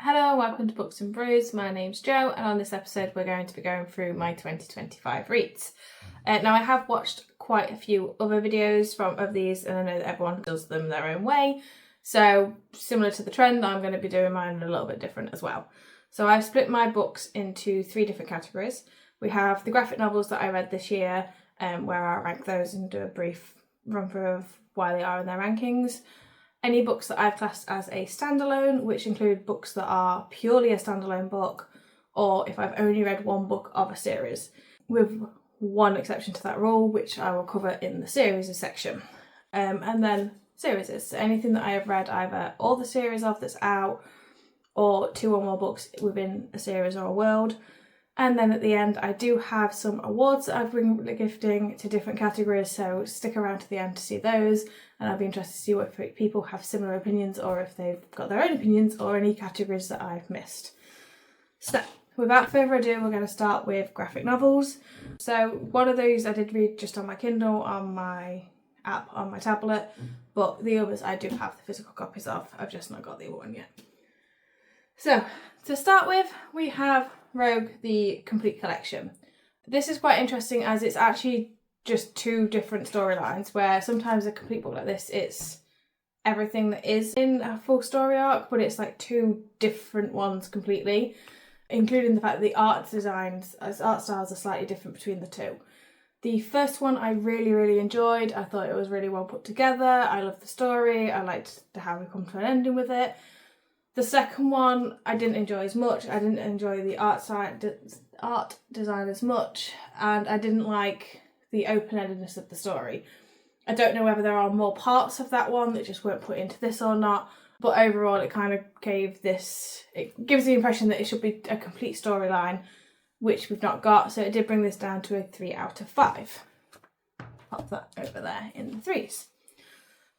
Hello, welcome to Books and Brews. My name's Jo, and on this episode we're going to be going through my 2025 reads. Now I have watched quite a few other videos of these, and I know that everyone does them their own way. So similar to the trend, I'm going to be doing mine a little bit different as well. So I've split my books into 3 different categories. We have the graphic novels that I read this year, where I rank those and do a brief run through of why they are in their rankings. Any books that I've classed as a standalone, which include books that are purely a standalone book, or if I've only read one book of a series, with one exception to that rule, which I will cover in the series section. And then series, so anything that I have read, either all the series of that's out, or 2 or more books within a series or a world. And then at the end, I do have some awards that I've been gifting to different categories, so stick around to the end to see those. And I'll be interested to see what people have similar opinions, or if they've got their own opinions, or any categories that I've missed. So, without further ado, we're going to start with graphic novels. So, one of those I did read just on my Kindle, on my app, on my tablet, but the others I do have the physical copies of. I've just not got the other one yet. So, to start with, we have Rogue, the Complete Collection. This is quite interesting as it's actually just 2 different storylines, where sometimes a complete book like this, it's everything that is in a full story arc, but it's like 2 different ones completely, including the fact that the art styles are slightly different between the 2. The first one I really enjoyed. I thought it was really well put together. I loved the story. I liked how we come to an ending with it. The second one I didn't enjoy as much. I didn't enjoy the art design as much, and I didn't like the open-endedness of the story. I don't know whether there are more parts of that one that just weren't put into this or not, but overall it kind of it gives the impression that it should be a complete storyline, which we've not got, so it did bring this down to a 3 out of 5. Pop that over there in the 3s.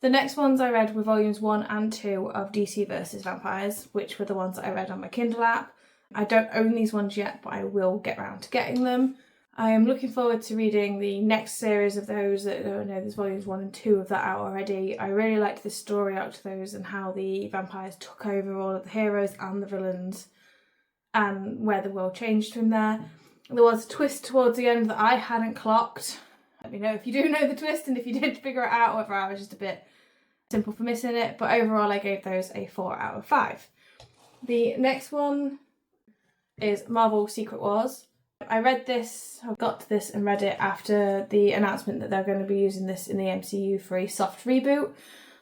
The next ones I read were volumes 1 and 2 of DC vs Vampires, which were the ones that I read on my Kindle app. I don't own these ones yet, but I will get around to getting them. I am looking forward to reading the next series of those. I know there's volumes 1 and 2 of that out already. I really liked the story out to those and how the vampires took over all of the heroes and the villains, and where the world changed from there. There was a twist towards the end that I hadn't clocked. Let me know if you do know the twist and if you did figure it out, or if I was just a bit simple for missing it, but overall I gave those a 4 out of 5. The next one is Marvel Secret Wars. I got to this and read it after the announcement that they're going to be using this in the MCU for a soft reboot.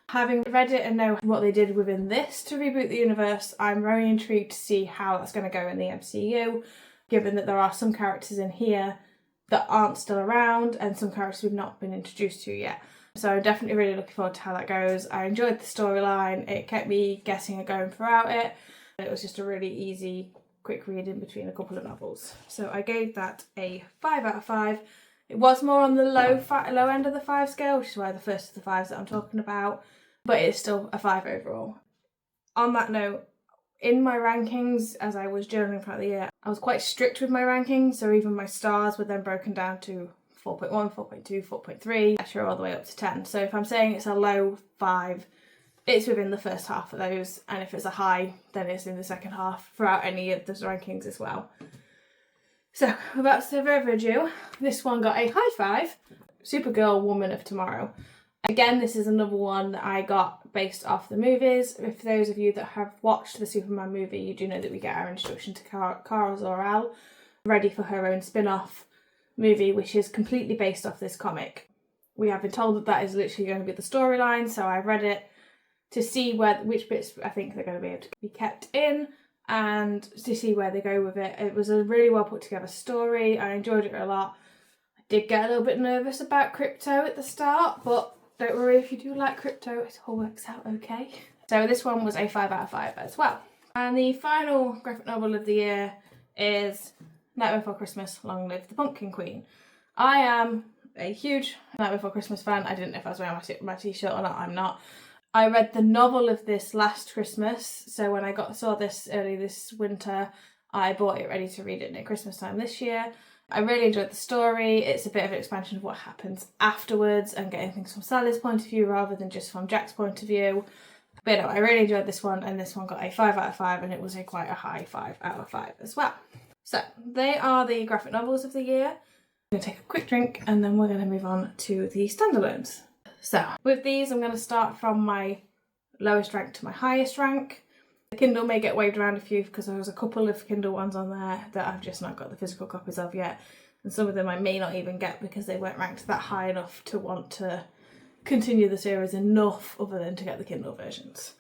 Having read it and know what they did within this to reboot the universe, I'm very intrigued to see how that's going to go in the MCU, given that there are some characters in here that aren't still around and some characters we've not been introduced to yet. So I'm definitely really looking forward to how that goes. I enjoyed the storyline. It kept me guessing and going throughout it. It was just a really easy, quick read in between a couple of novels. So I gave that a 5 out of 5. It was more on the low end of the 5 scale, which is why the first of the 5s that I'm talking about, but it's still a 5 overall. On that note, in my rankings, as I was journaling throughout the year, I was quite strict with my rankings, so even my stars were then broken down to 4.1, 4.2, 4.3, actually all the way up to 10. So if I'm saying it's a low 5, it's within the first half of those, and if it's a high, then it's in the second half throughout any of those rankings as well. So without further ado, this one got a high 5, Supergirl Woman of Tomorrow. Again, this is another one that I got based off the movies. If those of you that have watched the Superman movie, you do know that we get our introduction to Kara Zor-El, ready for her own spin-off movie, which is completely based off this comic. We have been told that that is literally going to be the storyline, so I read it to see which bits I think they're going to be able to be kept in, and to see where they go with it. It was a really well put together story. I enjoyed it a lot. I did get a little bit nervous about Krypto at the start, but don't worry if you do like Krypto, it all works out okay. So this one was a 5 out of 5 as well. And the final graphic novel of the year is Night Before Christmas, Long Live the Pumpkin Queen. I am a huge Night Before Christmas fan. I didn't know if I was wearing my t-shirt or not. I'm not. I read the novel of this last Christmas, so when I saw this early this winter, I bought it ready to read it at Christmas time this year. I really enjoyed the story. It's a bit of an expansion of what happens afterwards and getting things from Sally's point of view rather than just from Jack's point of view. But no, I really enjoyed this one, and this one got a 5 out of 5, and it was quite a high 5 out of 5 as well. So they are the graphic novels of the year. I'm going to take a quick drink and then we're going to move on to the standalones. So with these, I'm going to start from my lowest rank to my highest rank. The Kindle may get waved around a few because there was a couple of Kindle ones on there that I've just not got the physical copies of yet. And some of them I may not even get because they weren't ranked that high enough to want to continue the series enough other than to get the Kindle versions.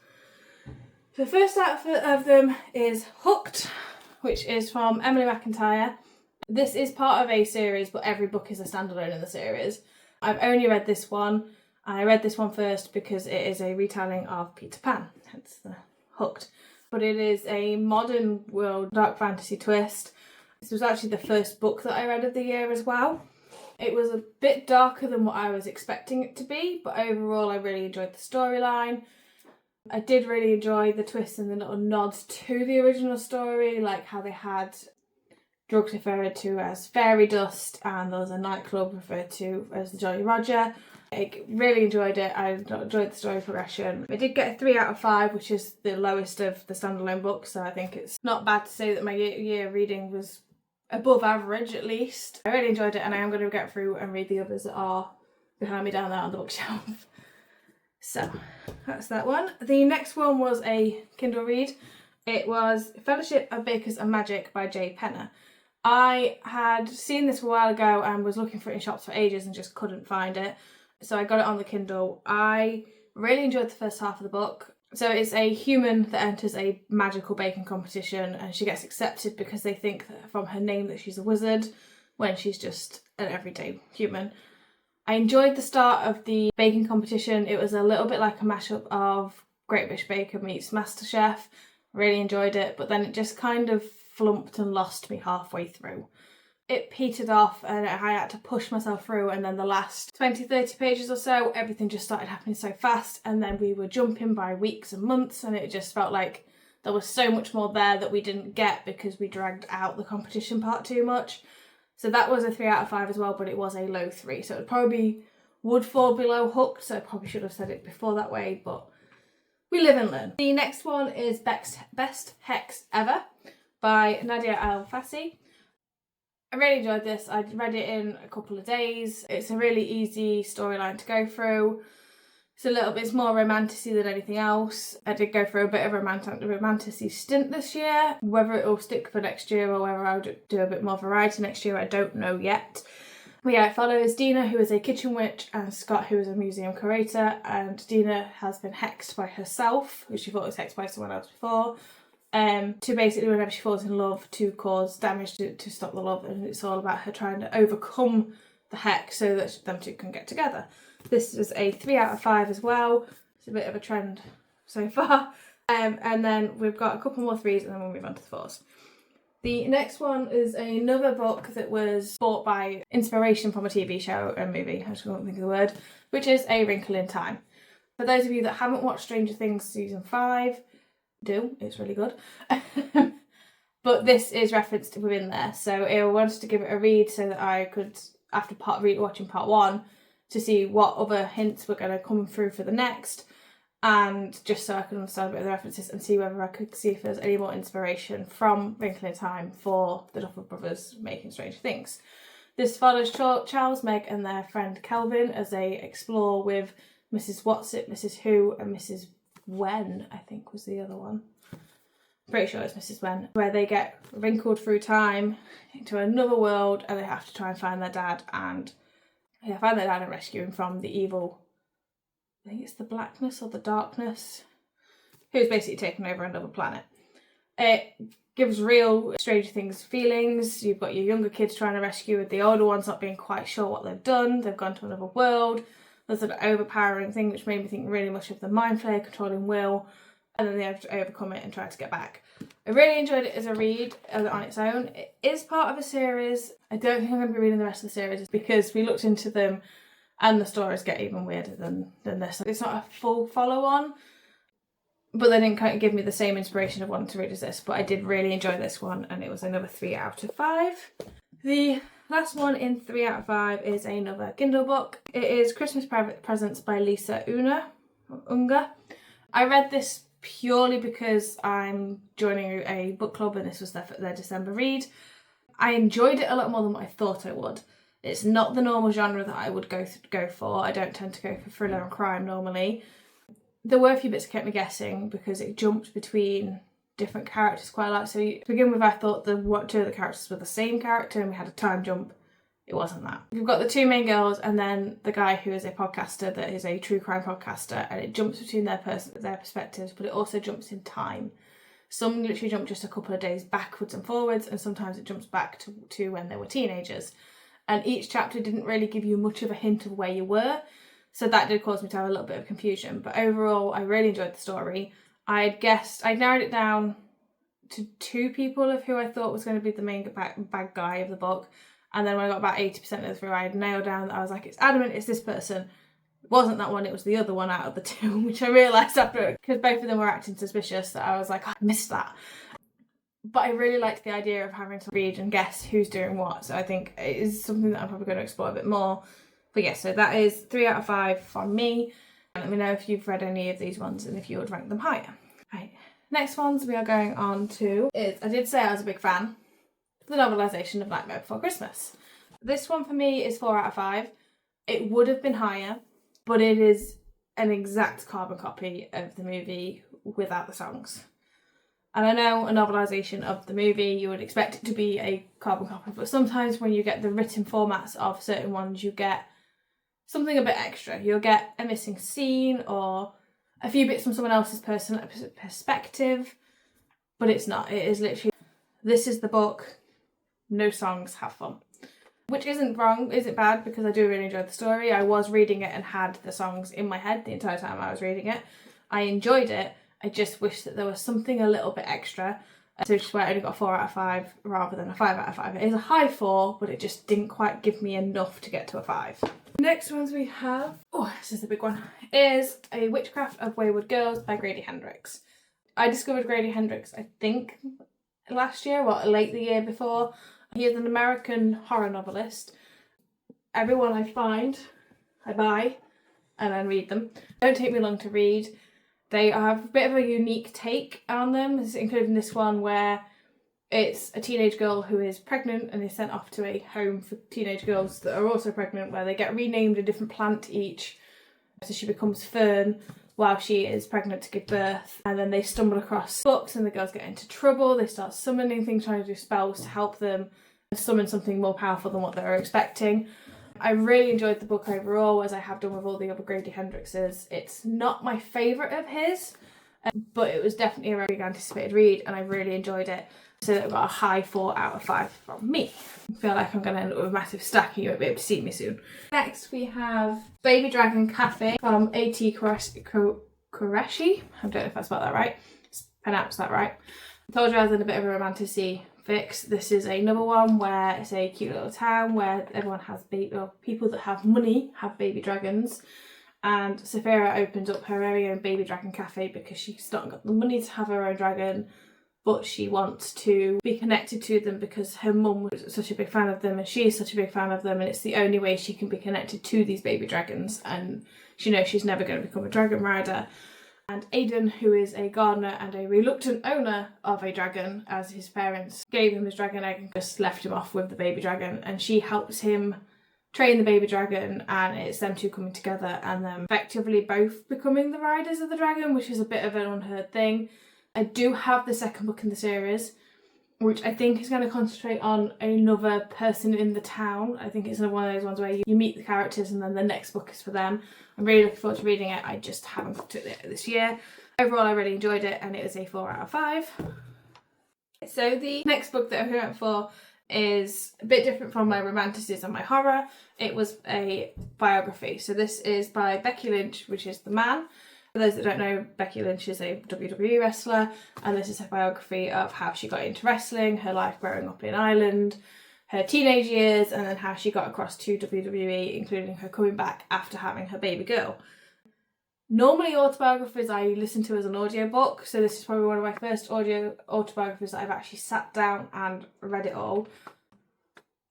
The first out of them is Hooked, which is from Emily McIntyre. This is part of a series, but every book is a standalone in the series. I've only read this one. I read this one first because it is a retelling of Peter Pan, hence the Hooked. But it is a modern world dark fantasy twist. This was actually the first book that I read of the year as well. It was a bit darker than what I was expecting it to be, but overall I really enjoyed the storyline. I did really enjoy the twists and the little nods to the original story, like how they had drugs referred to as fairy dust and there was a nightclub referred to as the Jolly Roger. I really enjoyed it. I enjoyed the story progression. I did get a 3 out of 5, which is the lowest of the standalone books, so I think it's not bad to say that my year reading was above average at least. I really enjoyed it, and I am going to get through and read the others that are behind me down there on the bookshelf. So that's that one. The next one was a Kindle read. It was Fellowship of Bakers and Magic by Jay Penner. I had seen this a while ago and was looking for it in shops for ages and just couldn't find it. So I got it on the Kindle. I really enjoyed the first half of the book. So it's a human that enters a magical baking competition and she gets accepted because they think that from her name that she's a wizard when she's just an everyday human. I enjoyed the start of the baking competition. It was a little bit like a mashup of Great British Baker meets MasterChef. Really enjoyed it, but then it just kind of flumped and lost me halfway through. It petered off and I had to push myself through, and then the last 20-30 pages or so, everything just started happening so fast, and then we were jumping by weeks and months, and it just felt like there was so much more there that we didn't get because we dragged out the competition part too much. So that was a 3 out of 5 as well, but it was a low 3, so it probably would fall below Hooked, so I probably should have said it before that way, but we live and learn. The next one is Best Hex Ever by Nadia Al-Fassi. I really enjoyed this. I read it in a couple of days. It's a really easy storyline to go through. It's more romantic-y than anything else. I did go through a bit of a romantic-y stint this year. Whether it will stick for next year or whether I'll do a bit more variety next year, I don't know yet. But yeah, it follows Dina, who is a kitchen witch, and Scott, who is a museum curator. And Dina has been hexed by herself, who she thought was hexed by someone else before, to basically, whenever she falls in love, to cause damage to stop the love. And it's all about her trying to overcome the hex so that them two can get together. This is a 3 out of 5 as well. It's a bit of a trend so far. And then we've got a couple more 3s and then we'll move on to the 4s. The next one is another book that was bought by inspiration from a TV show or movie, I just can't think of the word, which is A Wrinkle in Time. For those of you that haven't watched Stranger Things season 5, do, it's really good. But this is referenced within there, so I wanted to give it a read so that I could, after watching part 1, to see what other hints were going to come through for the next, and just so I could understand a bit of the references and see whether I could see if there's any more inspiration from Wrinkle in Time for the Duffer Brothers making Stranger Things. This follows Charles, Meg and their friend Kelvin as they explore with Mrs. Whatsit, Mrs. Who and Mrs. Wen, I think was the other one. Pretty sure it's Mrs. Wen, where they get wrinkled through time into another world and they have to try and find their dad and rescue him from the evil, I think it's the blackness or the darkness, who's basically taken over another planet. It gives real Stranger Things feelings. You've got your younger kids trying to rescue the older ones not being quite sure what they've done. They've gone to another world. There's an overpowering thing which made me think really much of the Mind Flayer controlling Will, and then they have to overcome it and try to get back. I really enjoyed it as a read on its own. It is part of a series. I don't think I'm going to be reading the rest of the series because we looked into them and the stories get even weirder than this. It's not a full follow-on, but they didn't kind of give me the same inspiration of wanting to read as this, but I did really enjoy this one and it was another 3 out of 5. The last one in 3 out of 5 is another Kindle book. It is Christmas Private Presents by Lisa Unger. I read this purely because I'm joining a book club and this was their December read. I enjoyed it a lot more than what I thought I would. It's not the normal genre that I would go for. I don't tend to go for thriller and crime normally. There were a few bits that kept me guessing because it jumped between different characters quite a lot. So to begin with, I thought two of the characters were the same character and we had a time jump. It wasn't that. We've got the two main girls and then the guy who is a podcaster that is a true crime podcaster, and it jumps between their perspectives, but it also jumps in time. Some literally jump just a couple of days backwards and forwards, and sometimes it jumps back to when they were teenagers. And each chapter didn't really give you much of a hint of where you were, so that did cause me to have a little bit of confusion. But overall, I really enjoyed the story. I'd narrowed it down to two people of who I thought was going to be the main bad guy of the book. And then when I got about 80% of the through, I had nailed down that I was like, it's adamant it's this person. It wasn't that one, it was the other one out of the two, which I realised after, because both of them were acting suspicious, that I was like, I missed that. But I really liked the idea of having to read and guess who's doing what. So I think it is something that I'm probably going to explore a bit more. But yeah, so that is 3 out of 5 from me. And let me know if you've read any of these ones and if you would rank them higher. Right, next ones we are going on to is, I did say I was a big fan, the novelisation of Nightmare Before Christmas. This one for me is 4 out of 5. It would have been higher, but it is an exact carbon copy of the movie without the songs. And I know a novelisation of the movie, you would expect it to be a carbon copy, but sometimes when you get the written formats of certain ones, you get something a bit extra. You'll get a missing scene or a few bits from someone else's personal perspective, but it's not. It is literally, this is the book, no songs, have fun. Which isn't wrong, isn't bad, because I do really enjoy the story. I was reading it and had the songs in my head the entire time I was reading it. I enjoyed it. I just wish that there was something a little bit extra. So which is why I only got a 4 out of 5 rather than a 5 out of 5. It is a high 4, but it just didn't quite give me enough to get to a 5. Next ones we have, oh, this is the big one, is A Witchcraft of Wayward Girls by Grady Hendrix. I discovered Grady Hendrix, I think, last year, or late the year before. He is an American horror novelist. Everyone I find, I buy and then read them. They don't take me long to read. They have a bit of a unique take on them, including this one where it's a teenage girl who is pregnant and is sent off to a home for teenage girls that are also pregnant, where they get renamed a different plant each. So she becomes Fern while she is pregnant to give birth. And then they stumble across books and the girls get into trouble. They start summoning things, trying to do spells to help them summon something more powerful than what they were expecting. I really enjoyed the book overall, as I have done with all the other Grady Hendrixes. It's not my favourite of his, but it was definitely a very anticipated read and I really enjoyed it. So it got a high 4 out of 5 from me. I feel like I'm going to end up with a massive stack and you won't be able to see me soon. Next we have Baby Dragon Cafe from A.T. Qureshi. I don't know if I spelled that right. Pronounced that right. I told you I was in a bit of a romantic-y fix. This is another one where it's a cute little town where everyone has people that have money have baby dragons. And Saphira opens up her very own Baby Dragon Cafe because she's not got the money to have her own dragon, but she wants to be connected to them because her mum was such a big fan of them and she is such a big fan of them, and it's the only way she can be connected to these baby dragons, and she knows she's never going to become a dragon rider. And Aidan, who is a gardener and a reluctant owner of a dragon, as his parents gave him his dragon egg and just left him off with the baby dragon, and she helps him train the baby dragon, and it's them two coming together and them effectively both becoming the riders of the dragon, which is a bit of an unheard thing. I do have the second book in the series, which I think is going to concentrate on another person in the town. I think it's one of those ones where you meet the characters and then the next book is for them. I'm really looking forward to reading it. I just haven't got to it this year. Overall, I really enjoyed it and it is a 4 out of 5. So the next book that I went for is a bit different from my romanticism and my horror. It was a biography. So this is by Becky Lynch, which is The Man. For those that don't know, Becky Lynch is a WWE wrestler, and this is her biography of how she got into wrestling, her life growing up in Ireland, her teenage years, and then how she got across to WWE, including her coming back after having her baby girl. Normally autobiographies I listen to as an audiobook, so this is probably one of my first audio autobiographies that I've actually sat down and read it all.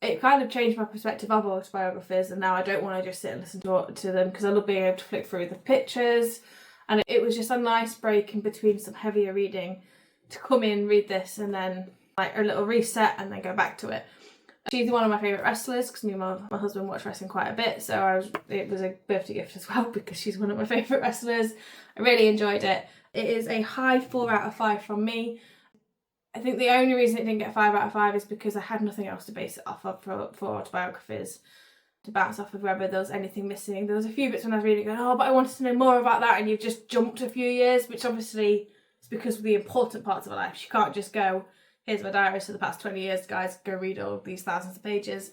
It kind of changed my perspective of autobiographies, and now I don't want to just sit and listen to them because I love being able to flick through the pictures And it was just a nice break in between some heavier reading to come in, read this, and then like a little reset and then go back to it. She's one of my favourite wrestlers because me and my husband watch wrestling quite a bit, so it was a birthday gift as well because she's one of my favourite wrestlers. I really enjoyed it. It is a high 4 out of 5 from me. I think the only reason it didn't get 5 out of 5 is because I had nothing else to base it off of for autobiographies, to bounce off of whether there was anything missing. There was a few bits when I was reading going, oh, but I wanted to know more about that, and you've just jumped a few years, which obviously is because of the important parts of her life. She can't just go, here's my diaries for the past 20 years, guys, go read all of these thousands of pages.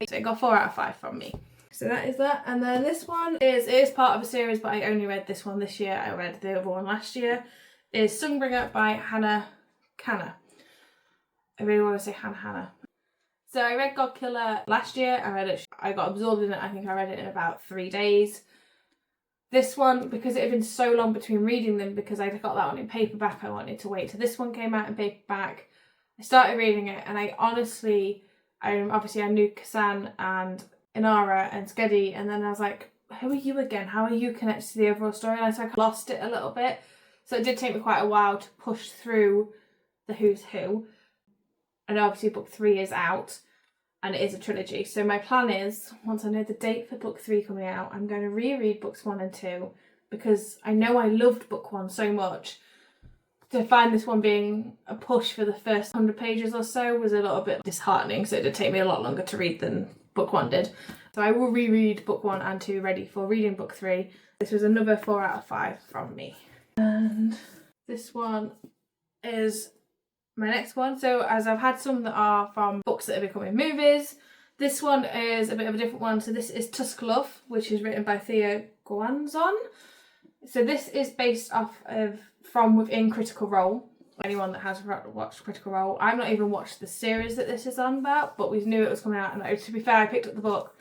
So it got 4 out of 5 from me. So that is that. And then this one it is part of a series, but I only read this one this year. I read the other one last year. It is Sungbringer by Hannah Kanner. I really want to say Hannah. So I read Godkiller last year. I got absorbed in it. I think I read it in about 3 days. This one, because it had been so long between reading them, because I got that one in paperback, I wanted to wait till this one came out in paperback. I started reading it, and I knew Kassan and Inara and Skedi, and then I was like, who are you again? How are you connected to the overall story? And so I lost it a little bit. So it did take me quite a while to push through the who's who. And obviously book 3 is out, and it is a trilogy. So my plan is, once I know the date for book 3 coming out, I'm going to reread books 1 and 2, because I know I loved book 1 so much. To find this one being a push for the first 100 pages or so was a little bit disheartening, so it did take me a lot longer to read than book 1 did. So I will reread book 1 and 2 ready for reading book 3. This was another 4 out of 5 from me. And this one is my next one. So as I've had some that are from books that are becoming movies, this one is a bit of a different one. So this is Tusk Love, which is written by Thea Guanzon. So this is based off of From Within Critical Role. Anyone that has watched Critical Role, I've not even watched the series that this is on about, but we knew it was coming out, and to be fair, I picked up the book,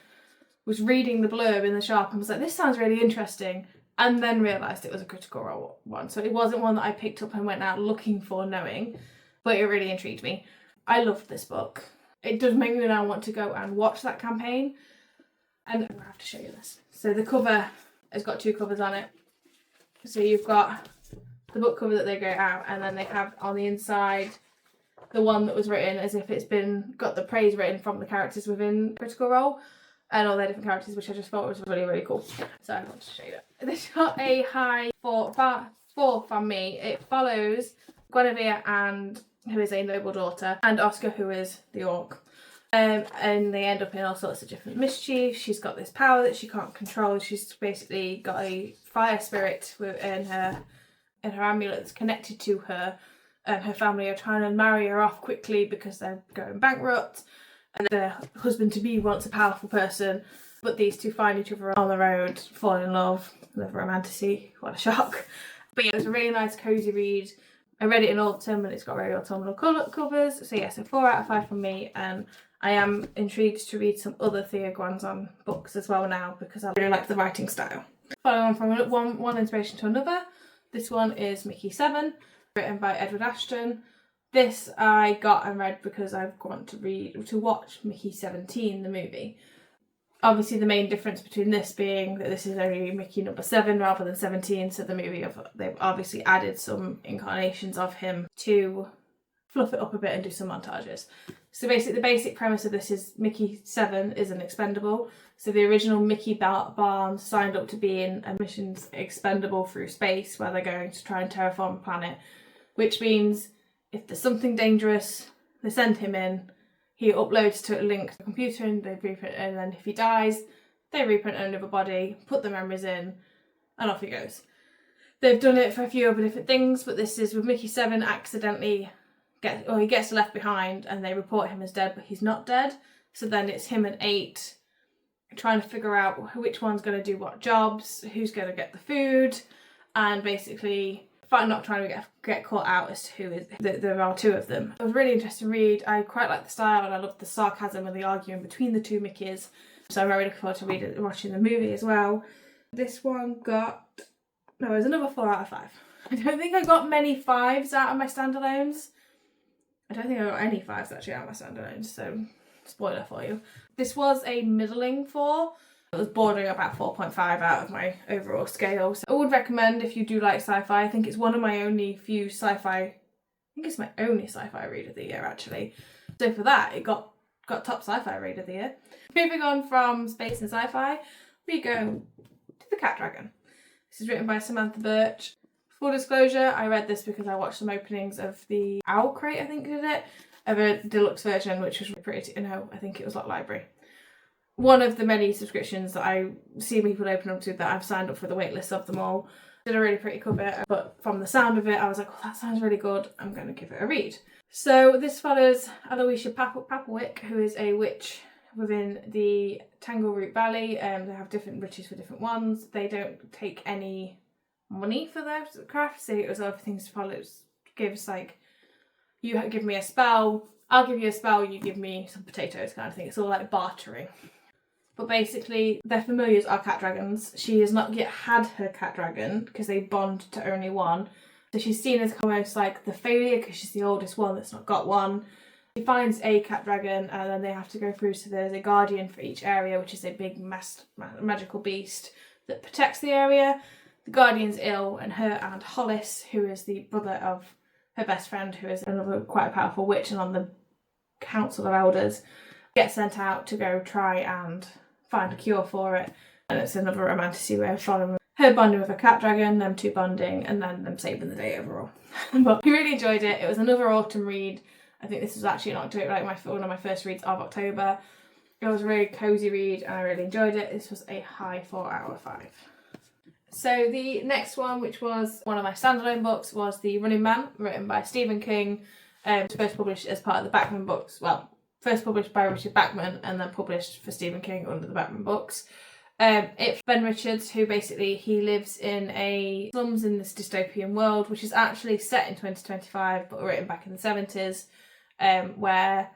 was reading the blurb in the shop and was like, this sounds really interesting, and then realised it was a Critical Role one. So it wasn't one that I picked up and went out looking for, knowing, but it really intrigued me. I loved this book. It does make me now want to go and watch that campaign, and I have to show you this. So the cover has got 2 covers on it. So you've got the book cover that they go out, and then they have on the inside the one that was written as if it's got the praise written from the characters within Critical Role and all their different characters, which I just thought was really, really cool. So I want to show you that. This got a high 4 from me. It follows Guinevere, who is a noble daughter, and Oscar, who is the orc. And they end up in all sorts of different mischief. She's got this power that she can't control. She's basically got a fire spirit in her amulet that's connected to her, and her family are trying to marry her off quickly because they're going bankrupt, and the husband-to-be wants a powerful person, but these two find each other on the road, fall in love, live romanticy. What a shock. But yeah, it was a really nice cozy read. I read it in autumn and it's got very autumnal covers. So yeah, so 4 out of 5 from me, and I am intrigued to read some other Thea Guanzon books as well now, because I really like the writing style. Following on from one inspiration to another, this one is Mickey 7, written by Edward Ashton. This I got and read because I want to watch Mickey 17, the movie. Obviously the main difference between this being that this is only Mickey number 7 rather than 17, so the movie, they've obviously added some incarnations of him to fluff it up a bit and do some montages. So basically the basic premise of this is Mickey 7 is an expendable. So the original Mickey Barnes signed up to be in a missions expendable through space where they're going to try and terraform a planet, which means if there's something dangerous, they send him in, he uploads to a link to the computer and they reprint it, and then if he dies, they reprint another body, put the memories in, and off he goes. They've done it for a few other different things, but this is with Mickey 7 accidentally he gets left behind and they report him as dead, but he's not dead. So then it's him and 8 trying to figure out which one's going to do what jobs, who's going to get the food, and basically not trying to get caught out as to who is. There are 2 of them. It was a really interesting read. I quite like the style and I loved the sarcasm and the arguing between the 2 Mickeys. So I'm very looking forward to watching the movie as well. This one it was another 4 out of 5. I don't think I got many 5s out of my standalones. I don't think I got any 5s actually out of my standalones, so spoiler for you. This was a middling 4. It was bordering about 4.5 out of my overall scale. So I would recommend if you do like sci-fi. I think it's one of my only few sci-fi, I think it's my only sci-fi read of the year actually. So for that, it got top sci-fi read of the year. Moving on from space and sci-fi, we go to The Cat Dragon. This is written by Samantha Birch. Full disclosure, I read this because I watched some openings of the Owl Crate, I think did it, of a deluxe version, which was pretty, I think it was Lot Library. One of the many subscriptions that I see people open up to that I've signed up for the waitlist of them all. Did a really pretty cover, but from the sound of it, I was like, oh, that sounds really good. I'm going to give it a read. So this follows Aloysia Papawick, who is a witch within the Tangleroot Valley. They have different witches for different ones. They don't take any money for their crafts. So it was other things to follow. It gives like, you give me a spell, I'll give you a spell, you give me some potatoes kind of thing. It's all like bartering. But basically, their familiars are cat dragons. She has not yet had her cat dragon because they bond to only one. So she's seen as almost like the failure because she's the oldest one that's not got one. She finds a cat dragon and then they have to go through. So there's a guardian for each area, which is a big magical beast that protects the area. The guardian's ill, and her and Hollis, who is the brother of her best friend, who is another quite powerful witch and on the council of elders, get sent out to go try and find a cure for it. And it's another romantasy way of following her bonding with a cat dragon, them two bonding, and then them saving the day overall. But I really enjoyed it. It was another autumn read. I think this was actually in October, like one of my first reads of October. It was a really cosy read and I really enjoyed it. This was a high 4 out of 5. So the next one, which was one of my standalone books, was The Running Man, written by Stephen King. First published as part of the Bachman books. Well, first published by Richard Bachman and then published for Stephen King under the Bachman books. It's Ben Richards, who basically, he lives in a slums in this dystopian world, which is actually set in 2025 but written back in the 70s, where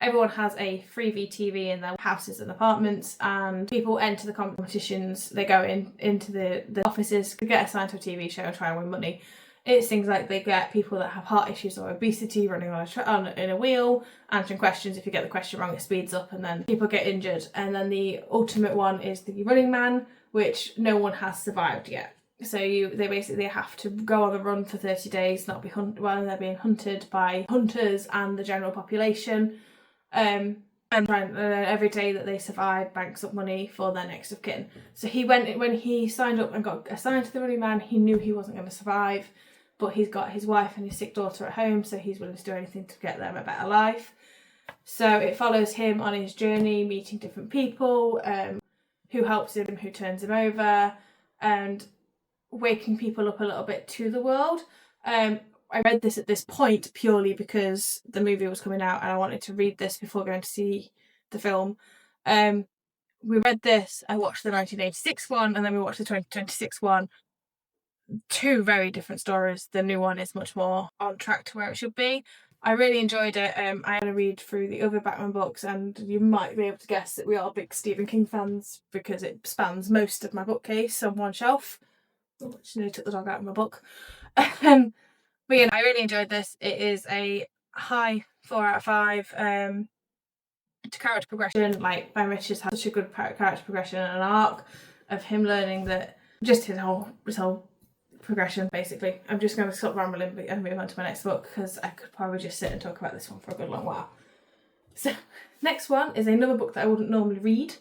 everyone has a freebie TV in their houses and apartments, and people enter the competitions. They go into the offices to get assigned to a TV show and try and win money. It's things like they get people that have heart issues or obesity running in a wheel, answering questions. If you get the question wrong, it speeds up and then people get injured. And then the ultimate one is The Running Man, which no one has survived yet. So they basically have to go on the run for 30 days, not be hunted while they're being hunted by hunters and the general population. And every day that they survive banks up money for their next of kin. So when he signed up and got assigned to the Running Man, he knew he wasn't going to survive, but he's got his wife and his sick daughter at home, so he's willing to do anything to get them a better life. So it follows him on his journey, meeting different people, who helps him, who turns him over, and waking people up a little bit to the world. I read this at this point purely because the movie was coming out and I wanted to read this before going to see the film. We read this, I watched the 1986 one, and then we watched the 2026 one. Two very different stories. The new one is much more on track to where it should be. I really enjoyed it. I had to read through the other Batman books, and you might be able to guess that we are big Stephen King fans because it spans most of my bookcase on one shelf. Oh, I just nearly took the dog out of my book. But yeah, I really enjoyed this. It is a high 4 out of 5. To character progression, like Ben Richards has such a good character progression and an arc of him learning that, just his whole progression basically. I'm just going to stop rambling and move on to my next book because I could probably just sit and talk about this one for a good long while. So next one is another book that I wouldn't normally read,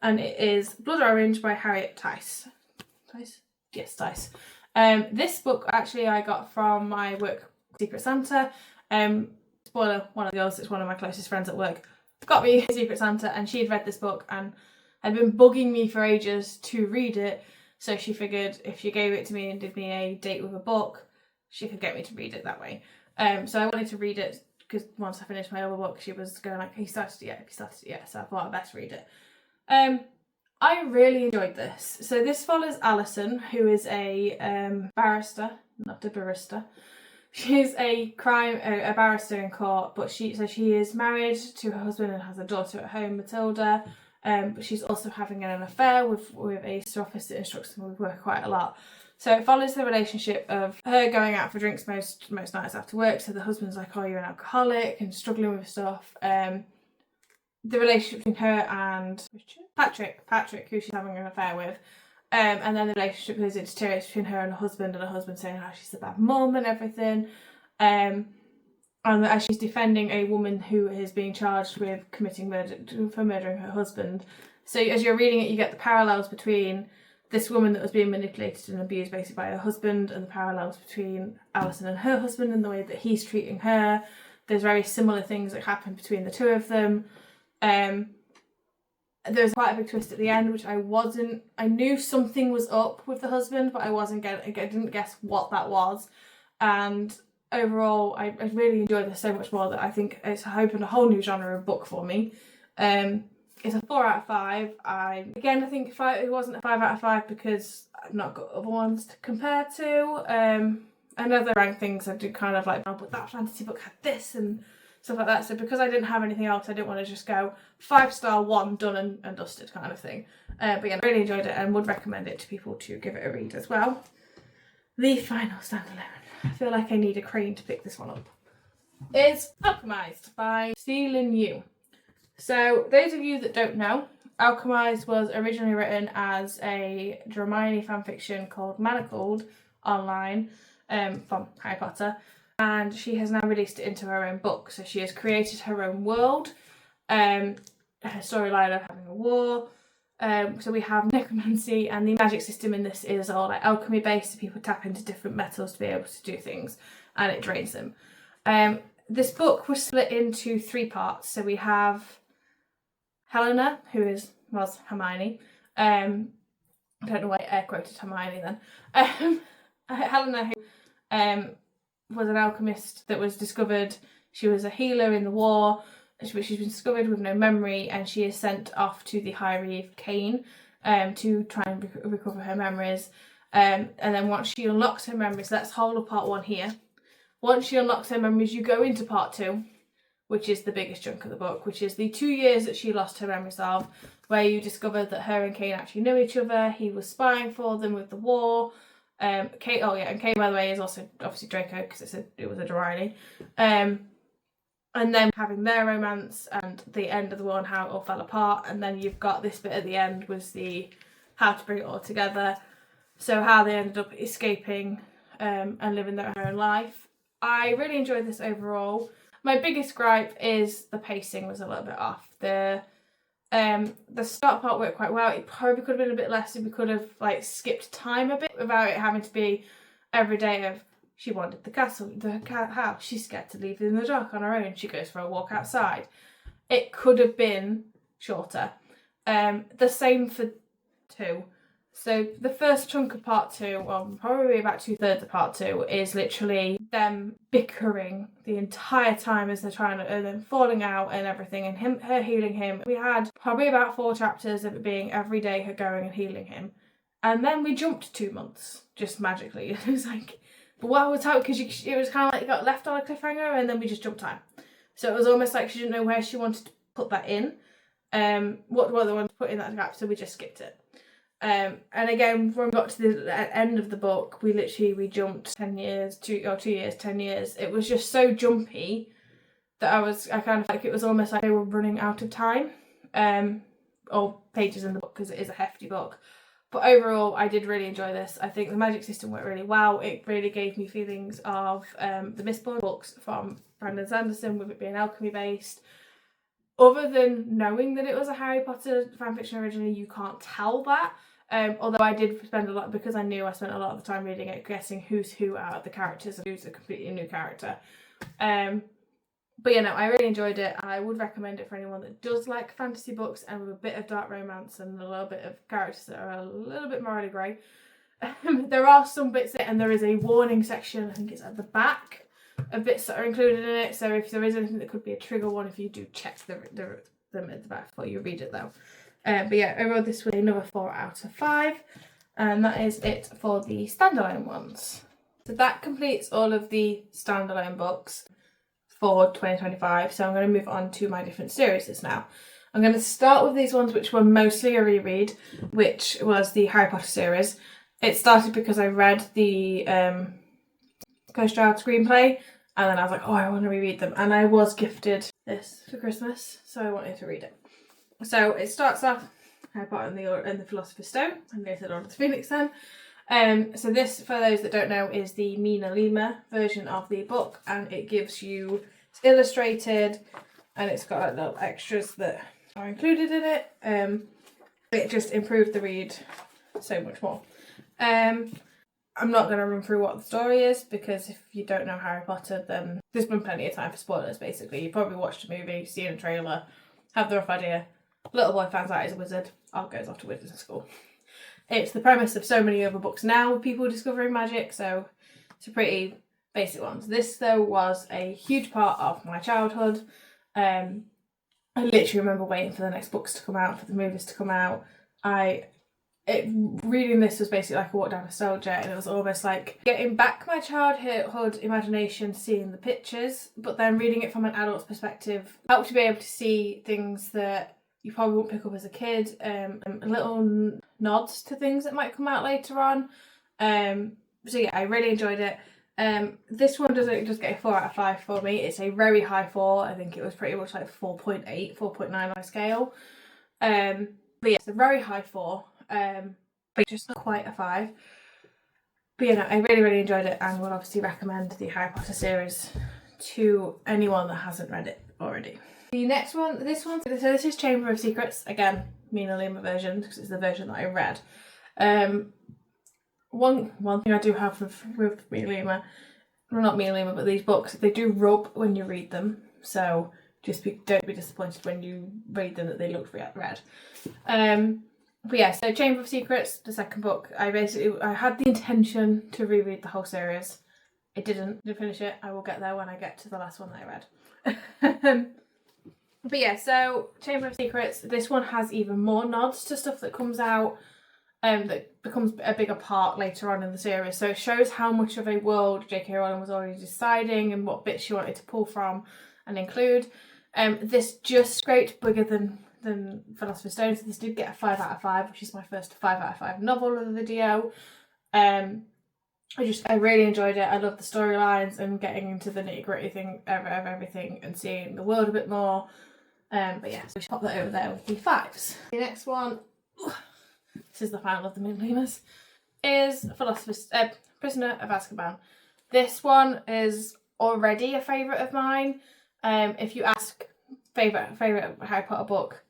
and it is Blood Orange by Harriet Tice. Tice? Yes, Tice. This book actually I got from my work Secret Santa. Spoiler, one of the girls, it's one of my closest friends at work, got me Secret Santa, and she had read this book and had been bugging me for ages to read it. So she figured if she gave it to me and did me a date with a book, she could get me to read it that way. So I wanted to read it because once I finished my other book, she was going like, "Have you started it yet? Have you started it yet?" So I thought I'd best read it. I really enjoyed this. So this follows Alison, who is a barrister, not a barista. She's a barrister in court, but she is married to her husband and has a daughter at home, Matilda. But she's also having an affair with a officer that instructs them with work quite a lot. So it follows the relationship of her going out for drinks most nights after work. So the husband's like, "Oh, you're an alcoholic," and struggling with stuff. the relationship between her and Patrick, who she's having an affair with. And then the relationship is deteriorates between her and her husband saying how she's a bad mum and everything. And as she's defending a woman who is being charged with committing murder for murdering her husband. So as you're reading it, you get the parallels between this woman that was being manipulated and abused basically by her husband, and the parallels between Alison and her husband and the way that he's treating her. There's very similar things that happen between the two of them. There's quite a big twist at the end, which I knew something was up with the husband, but I didn't guess what that was. And overall, I really enjoyed this so much more that I think it's opened a whole new genre of book for me. It's a 4 out of 5. I think it wasn't a 5 out of 5 because I've not got other ones to compare to. I know there are things I do kind of like, oh, but that fantasy book had this and stuff like that. So because I didn't have anything else, I didn't want to just go 5-star, 1, done and dusted kind of thing. But yeah, I really enjoyed it and would recommend it to people to give it a read as well. The final standalone. I feel like I need a crane to pick this one up. It's Alchemized by Celine Yu. So those of you that don't know, Alchemized was originally written as a Hermione fanfiction called Manacled online from Harry Potter, and she has now released it into her own book. So she has created her own world, her storyline of having a war. So we have necromancy, and the magic system in this is all like alchemy based, so people tap into different metals to be able to do things, and it drains them. This book was split into 3 parts. So we have Helena, who was Hermione. I don't know why I air quoted Hermione then. Helena, who was an alchemist that was discovered. She was a healer in the war, but she's been discovered with no memory, and she is sent off to the High Reeve Cain to try and recover her memories. And then once she unlocks her memories, that's whole of part 1 here. Once she unlocks her memories, you go into part 2, which is the biggest chunk of the book, which is the 2 years that she lost her memories of, where you discover that her and Cain actually know each other. He was spying for them with the war. And Cain, by the way, is also obviously Draco, because it was a Hermione. And then having their romance and the end of the war and how it all fell apart. And then you've got this bit at the end was the how to bring it all together. So how they ended up escaping and living their own life. I really enjoyed this overall. My biggest gripe is the pacing was a little bit off. The start part worked quite well. It probably could have been a bit less if we could have like skipped time a bit without it having to be every day of she wanted the castle, the house, she's scared to leave it in the dark on her own, she goes for a walk outside. It could have been shorter. The same for 2. So the first chunk of part 2, well, probably about 2/3 of part 2, is literally them bickering the entire time as they're trying to, and then falling out and everything, and her healing him. We had probably about 4 chapters of it being every day her going and healing him, and then we jumped 2 months just magically. It was like, but what was how? Because it was kind of like it got left on a cliffhanger, and then we just jumped time. So it was almost like she didn't know where she wanted to put that in, what they wanted to put in that gap, so we just skipped it. And again, when we got to the end of the book, we jumped 10 years, 2 years, 10 years. It was just so jumpy that I kind of like, it was almost like they were running out of time, or pages in the book, because it is a hefty book. But overall, I did really enjoy this. I think the magic system worked really well. It really gave me feelings of the Mistborn books from Brandon Sanderson, with it being alchemy based. Other than knowing that it was a Harry Potter fanfiction originally, you can't tell that. Although I did spend a lot, because I knew I spent a lot of the time reading it, guessing who's who out of the characters and who's a completely new character. But yeah, no, I really enjoyed it. I would recommend it for anyone that does like fantasy books and with a bit of dark romance and a little bit of characters that are a little bit morally grey. There are some bits, and there is a warning section, I think it's at the back, of bits that are included in it. So if there is anything that could be a trigger warning, if you do check them at the back before you read it though. But yeah, overall this was another 4 out of 5, and that is it for the standalone ones. So that completes all of the standalone books for 2025. So I'm going to move on to my different series now. I'm going to start with these ones which were mostly a reread, which was the Harry Potter series. It started because I read the Ghost Child screenplay, And then I was like, oh, I want to reread them. And I was gifted this for Christmas, so I wanted to read it. So it starts off Harry Potter and the Philosopher's Stone. I'm going to the Order of the Phoenix then. So this, for those that don't know, is the Mina Lima version of the book, and it gives you, it's illustrated, and it's got like little extras that are included in it. It just improved the read so much more. I'm not going to run through what the story is, because if you don't know Harry Potter, then there's been plenty of time for spoilers, basically. You probably watched a movie, seen a trailer, have the rough idea. Little boy finds out he's a wizard, goes off to wizarding school. It's the premise of so many other books now with people discovering magic, so it's a pretty basic one. This, though, was a huge part of my childhood. I literally remember waiting for the next books to come out, for the movies to come out. Reading this was basically like a walk down nostalgia, and it was almost like getting back my childhood imagination, seeing the pictures, but then reading it from an adult's perspective helped you be able to see things that you probably won't pick up as a kid, little nods to things that might come out later on. So yeah, I really enjoyed it. This one doesn't just get a 4 out of 5 for me. It's a very high 4. I think it was pretty much like 4.8, 4.9 on my scale. But yeah, it's a very high 4. But just not quite a 5. But yeah, no, I really, really enjoyed it, and would obviously recommend the Harry Potter series to anyone that hasn't read it already. The next one, so this is Chamber of Secrets, again, Mina Lima version, because it's the version that I read. One thing I do have with Mina Lima, well, not Mina Lima, but these books, they do rub when you read them, so don't be disappointed when you read them that they look read. But yeah, so Chamber of Secrets, the second book, I had the intention to reread the whole series. I didn't finish it. I will get there when I get to the last one that I read. But yeah, so Chamber of Secrets, this one has even more nods to stuff that comes out, that becomes a bigger part later on in the series. So it shows how much of a world J.K. Rowling was already deciding and what bits she wanted to pull from and include. This just scraped bigger than Philosopher's Stone, so this did get a 5 out of 5, which is my first 5 out of 5 novel of the video. I really enjoyed it. I love the storylines and getting into the nitty gritty thing of everything and seeing the world a bit more. But yeah, so we should pop that over there with the 5s. The next one, this is the final of the Mina Limas, is Prisoner of Azkaban. This one is already a favourite of mine. If you ask favourite Harry Potter book,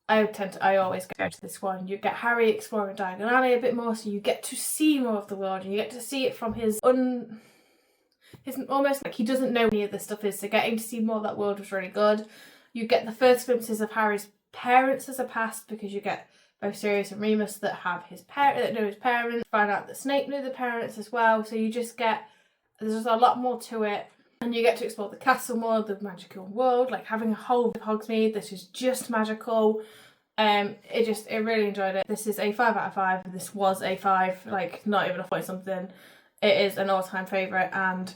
I always go to this one. You get Harry exploring Diagon Alley a bit more, so you get to see more of the world, and you get to see it from his almost like he doesn't know any of this stuff is, so getting to see more of that world was really good. You get the first glimpses of Harry's parents as a past, because you get both Sirius and Remus that know his parents, find out that Snape knew the parents as well, so you just get, there's a lot more to it. And you get to explore the castle more, the magical world, like having a whole Hogsmeade. This is just magical. I really enjoyed it. This is a 5 out of 5. This was a 5, like not even a point something. It is an all-time favourite, and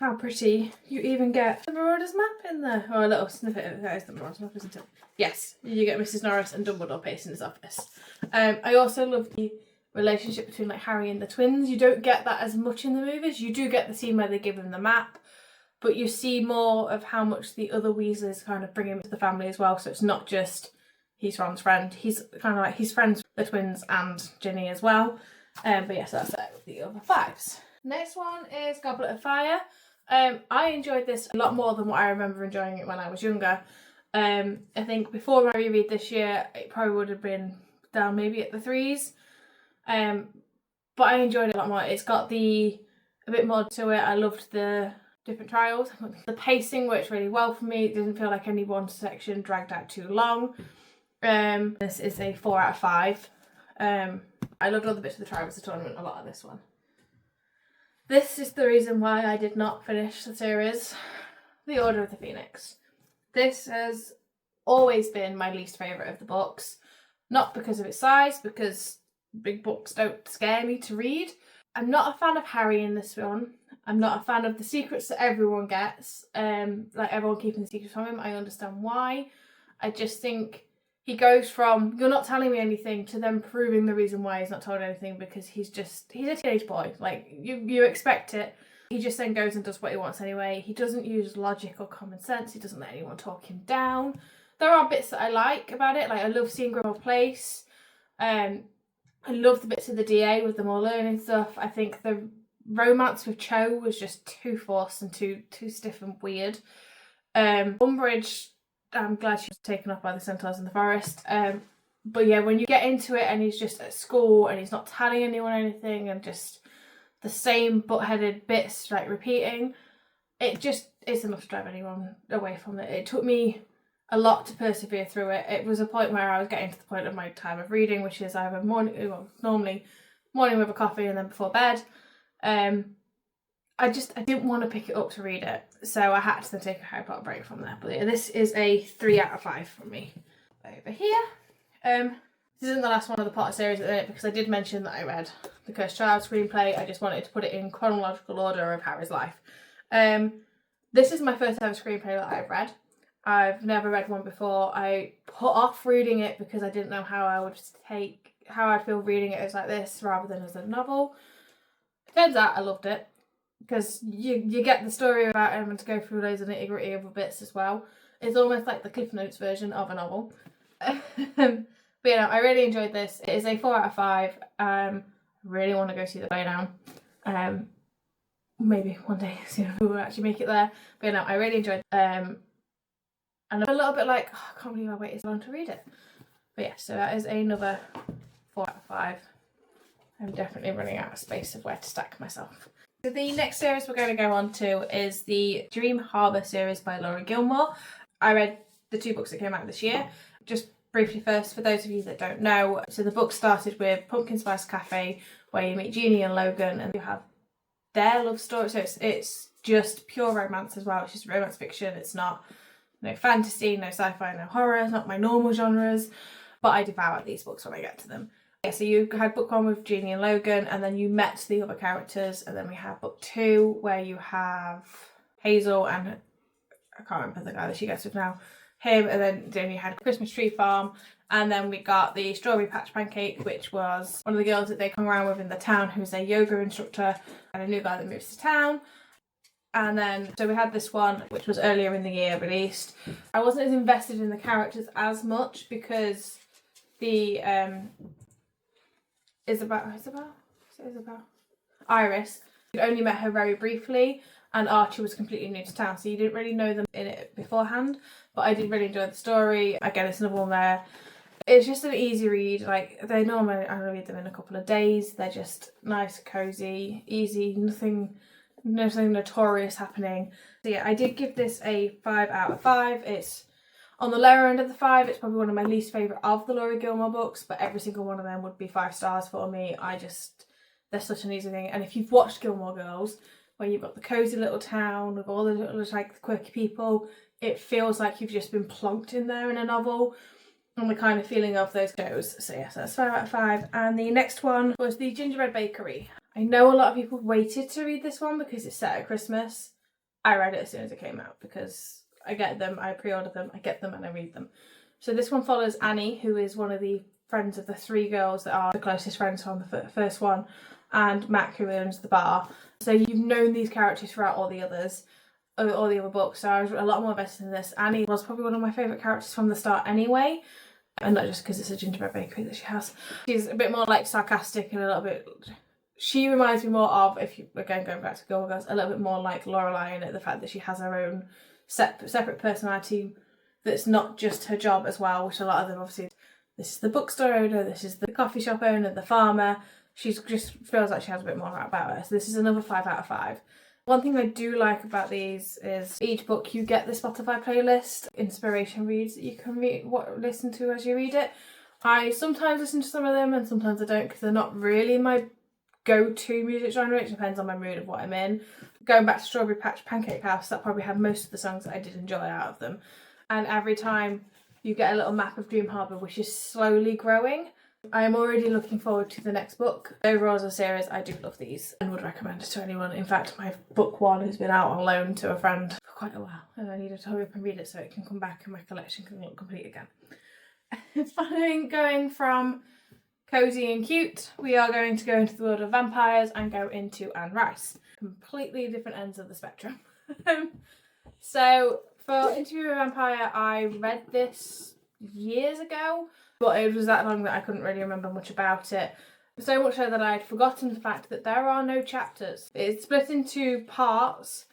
how pretty. You even get the Marauders map in there, or a little snippet of it. That is the Marauders map, isn't it? Yes, you get Mrs. Norris and Dumbledore pacing in his office. I also love the relationship between like Harry and the twins. You don't get that as much in the movies. You do get the scene where they give him the map, but you see more of how much the other Weasleys kind of bring him to the family as well. So it's not just he's Ron's friend. He's kind of like he's friends with the twins and Ginny as well. But yes, that's it with the other 5s. Next one is Goblet of Fire. I enjoyed this a lot more than what I remember enjoying it when I was younger. I think before my reread this year, it probably would have been down maybe at the 3s. But I enjoyed it a lot more. It's got a bit more to it. I loved the different trials. The pacing worked really well for me. It didn't feel like any one section dragged out too long. This is a 4 out of 5. I loved all the bits of the Trials of the Tournament a lot of this one. This is the reason why I did not finish the series, The Order of the Phoenix. This has always been my least favourite of the books. Not because of its size, because big books don't scare me to read. I'm not a fan of Harry in this one. I'm not a fan of the secrets that everyone gets. Like everyone keeping the secrets from him. I understand why. I just think he goes from, you're not telling me anything, to then proving the reason why he's not told anything, because he's a teenage boy. Like, you expect it. He just then goes and does what he wants anyway. He doesn't use logic or common sense. He doesn't let anyone talk him down. There are bits that I like about it. Like, I love seeing Grimmauld Place. I love the bits of the DA with them all learning stuff. I think the romance with Cho was just too forced and too stiff and weird. Umbridge, I'm glad she was taken off by the centaurs in the forest. But yeah, when you get into it and he's just at school and he's not telling anyone anything and just the same butt-headed bits like repeating, it just is enough to drive anyone away from it. It took me a lot to persevere through it. It was a point where I was getting to the point of my time of reading, which is either normally morning with a coffee and then before bed. I didn't want to pick it up to read it, so I had to then take a Harry Potter break from there. But yeah, this is a 3 out of 5 from me. Over here, this isn't the last one of the Potter series at the minute because I did mention that I read The Cursed Child screenplay. I just wanted to put it in chronological order of Harry's life. This is my first ever screenplay that I've read. I've never read one before. I put off reading it because I didn't know how I'd feel reading it as like this rather than as a novel. Turns out I loved it because you get the story about him and to go through loads of nitty gritty other bits as well. It's almost like the Cliff Notes version of a novel. But yeah, I really enjoyed this. It is a 4 out of 5. I really want to go see the play now. Maybe one day soon we'll actually make it there. But yeah, no, I really enjoyed it. And I'm a little bit like, oh, I can't believe I waited so long to read it. But yeah, so that is another 4 out of 5. I'm definitely running out of space of where to stack myself. So the next series we're going to go on to is the Dream Harbour series by Laurie Gilmore. I read the 2 books that came out this year. Just briefly first, for those of you that don't know, so the book started with Pumpkin Spice Cafe, where you meet Jeannie and Logan and you have their love story. So it's just pure romance as well. It's just romance fiction. It's not no fantasy, no sci-fi, no horror, not my normal genres, but I devour these books when I get to them. Yeah, so you had book 1 with Jeannie and Logan, and then you met the other characters, and then we have book 2 where you have Hazel and I can't remember the guy that she gets with now, him, and then you had Christmas Tree Farm, and then we got the Strawberry Patch Pancake, which was one of the girls that they come around with in the town who's a yoga instructor, and a new guy that moves to town. And then, so we had this one, which was earlier in the year released. I wasn't as invested in the characters as much because the Isabel? Iris. You'd only met her very briefly, and Archie was completely new to town, so you didn't really know them in it beforehand. But I did really enjoy the story. Again, it's another one there. It's just an easy read. Like, I read them in a couple of days. They're just nice, cozy, easy, nothing notorious happening. So yeah, I did give this a 5 out of 5. It's on the lower end of the 5. It's probably one of my least favourite of the Laurie Gilmore books, but every single one of them would be 5 stars for me. They're such an easy thing. And if you've watched Gilmore Girls, where you've got the cosy little town with all the little like quirky people, it feels like you've just been plonked in there in a novel, and the kind of feeling of those shows. So yes, that's 5 out of 5. And the next one was The Gingerbread Bakery. I know a lot of people waited to read this one because it's set at Christmas. I read it as soon as it came out because I get them, I pre-order them, I get them and I read them. So this one follows Annie, who is one of the friends of the 3 girls that are the closest friends from the first one, and Mac, who owns the bar. So you've known these characters throughout all the other books, so I was a lot more invested in this. Annie was probably one of my favourite characters from the start anyway, and not just because it's a gingerbread bakery that she has. She's a bit more like sarcastic and a little bit... She reminds me more of, if you again going back to Gilmore Girls, a little bit more like Lorelai in it, the fact that she has her own separate personality that's not just her job as well, which a lot of them obviously, this is the bookstore owner, this is the coffee shop owner, the farmer. She just feels like she has a bit more about her. So this is another 5 out of 5. One thing I do like about these is each book you get the Spotify playlist, inspiration reads that you can listen to as you read it. I sometimes listen to some of them and sometimes I don't because they're not really my go-to music genre. It depends on my mood of what I'm in. Going back to Strawberry Patch Pancake House, that probably had most of the songs that I did enjoy out of them. And every time you get a little map of Dream Harbour, which is slowly growing. I am already looking forward to the next book. Overall as a series, I do love these and would recommend it to anyone. In fact, my book 1 has been out on loan to a friend for quite a while, and I need to hurry up and read it so it can come back and my collection can look complete again. Following going from cozy and cute, we are going to go into the world of vampires and go into Anne Rice. Completely different ends of the spectrum. So for Interview with a Vampire, I read this years ago, but it was that long that I couldn't really remember much about it. So much so that I'd forgotten the fact that there are no chapters. It's split into parts,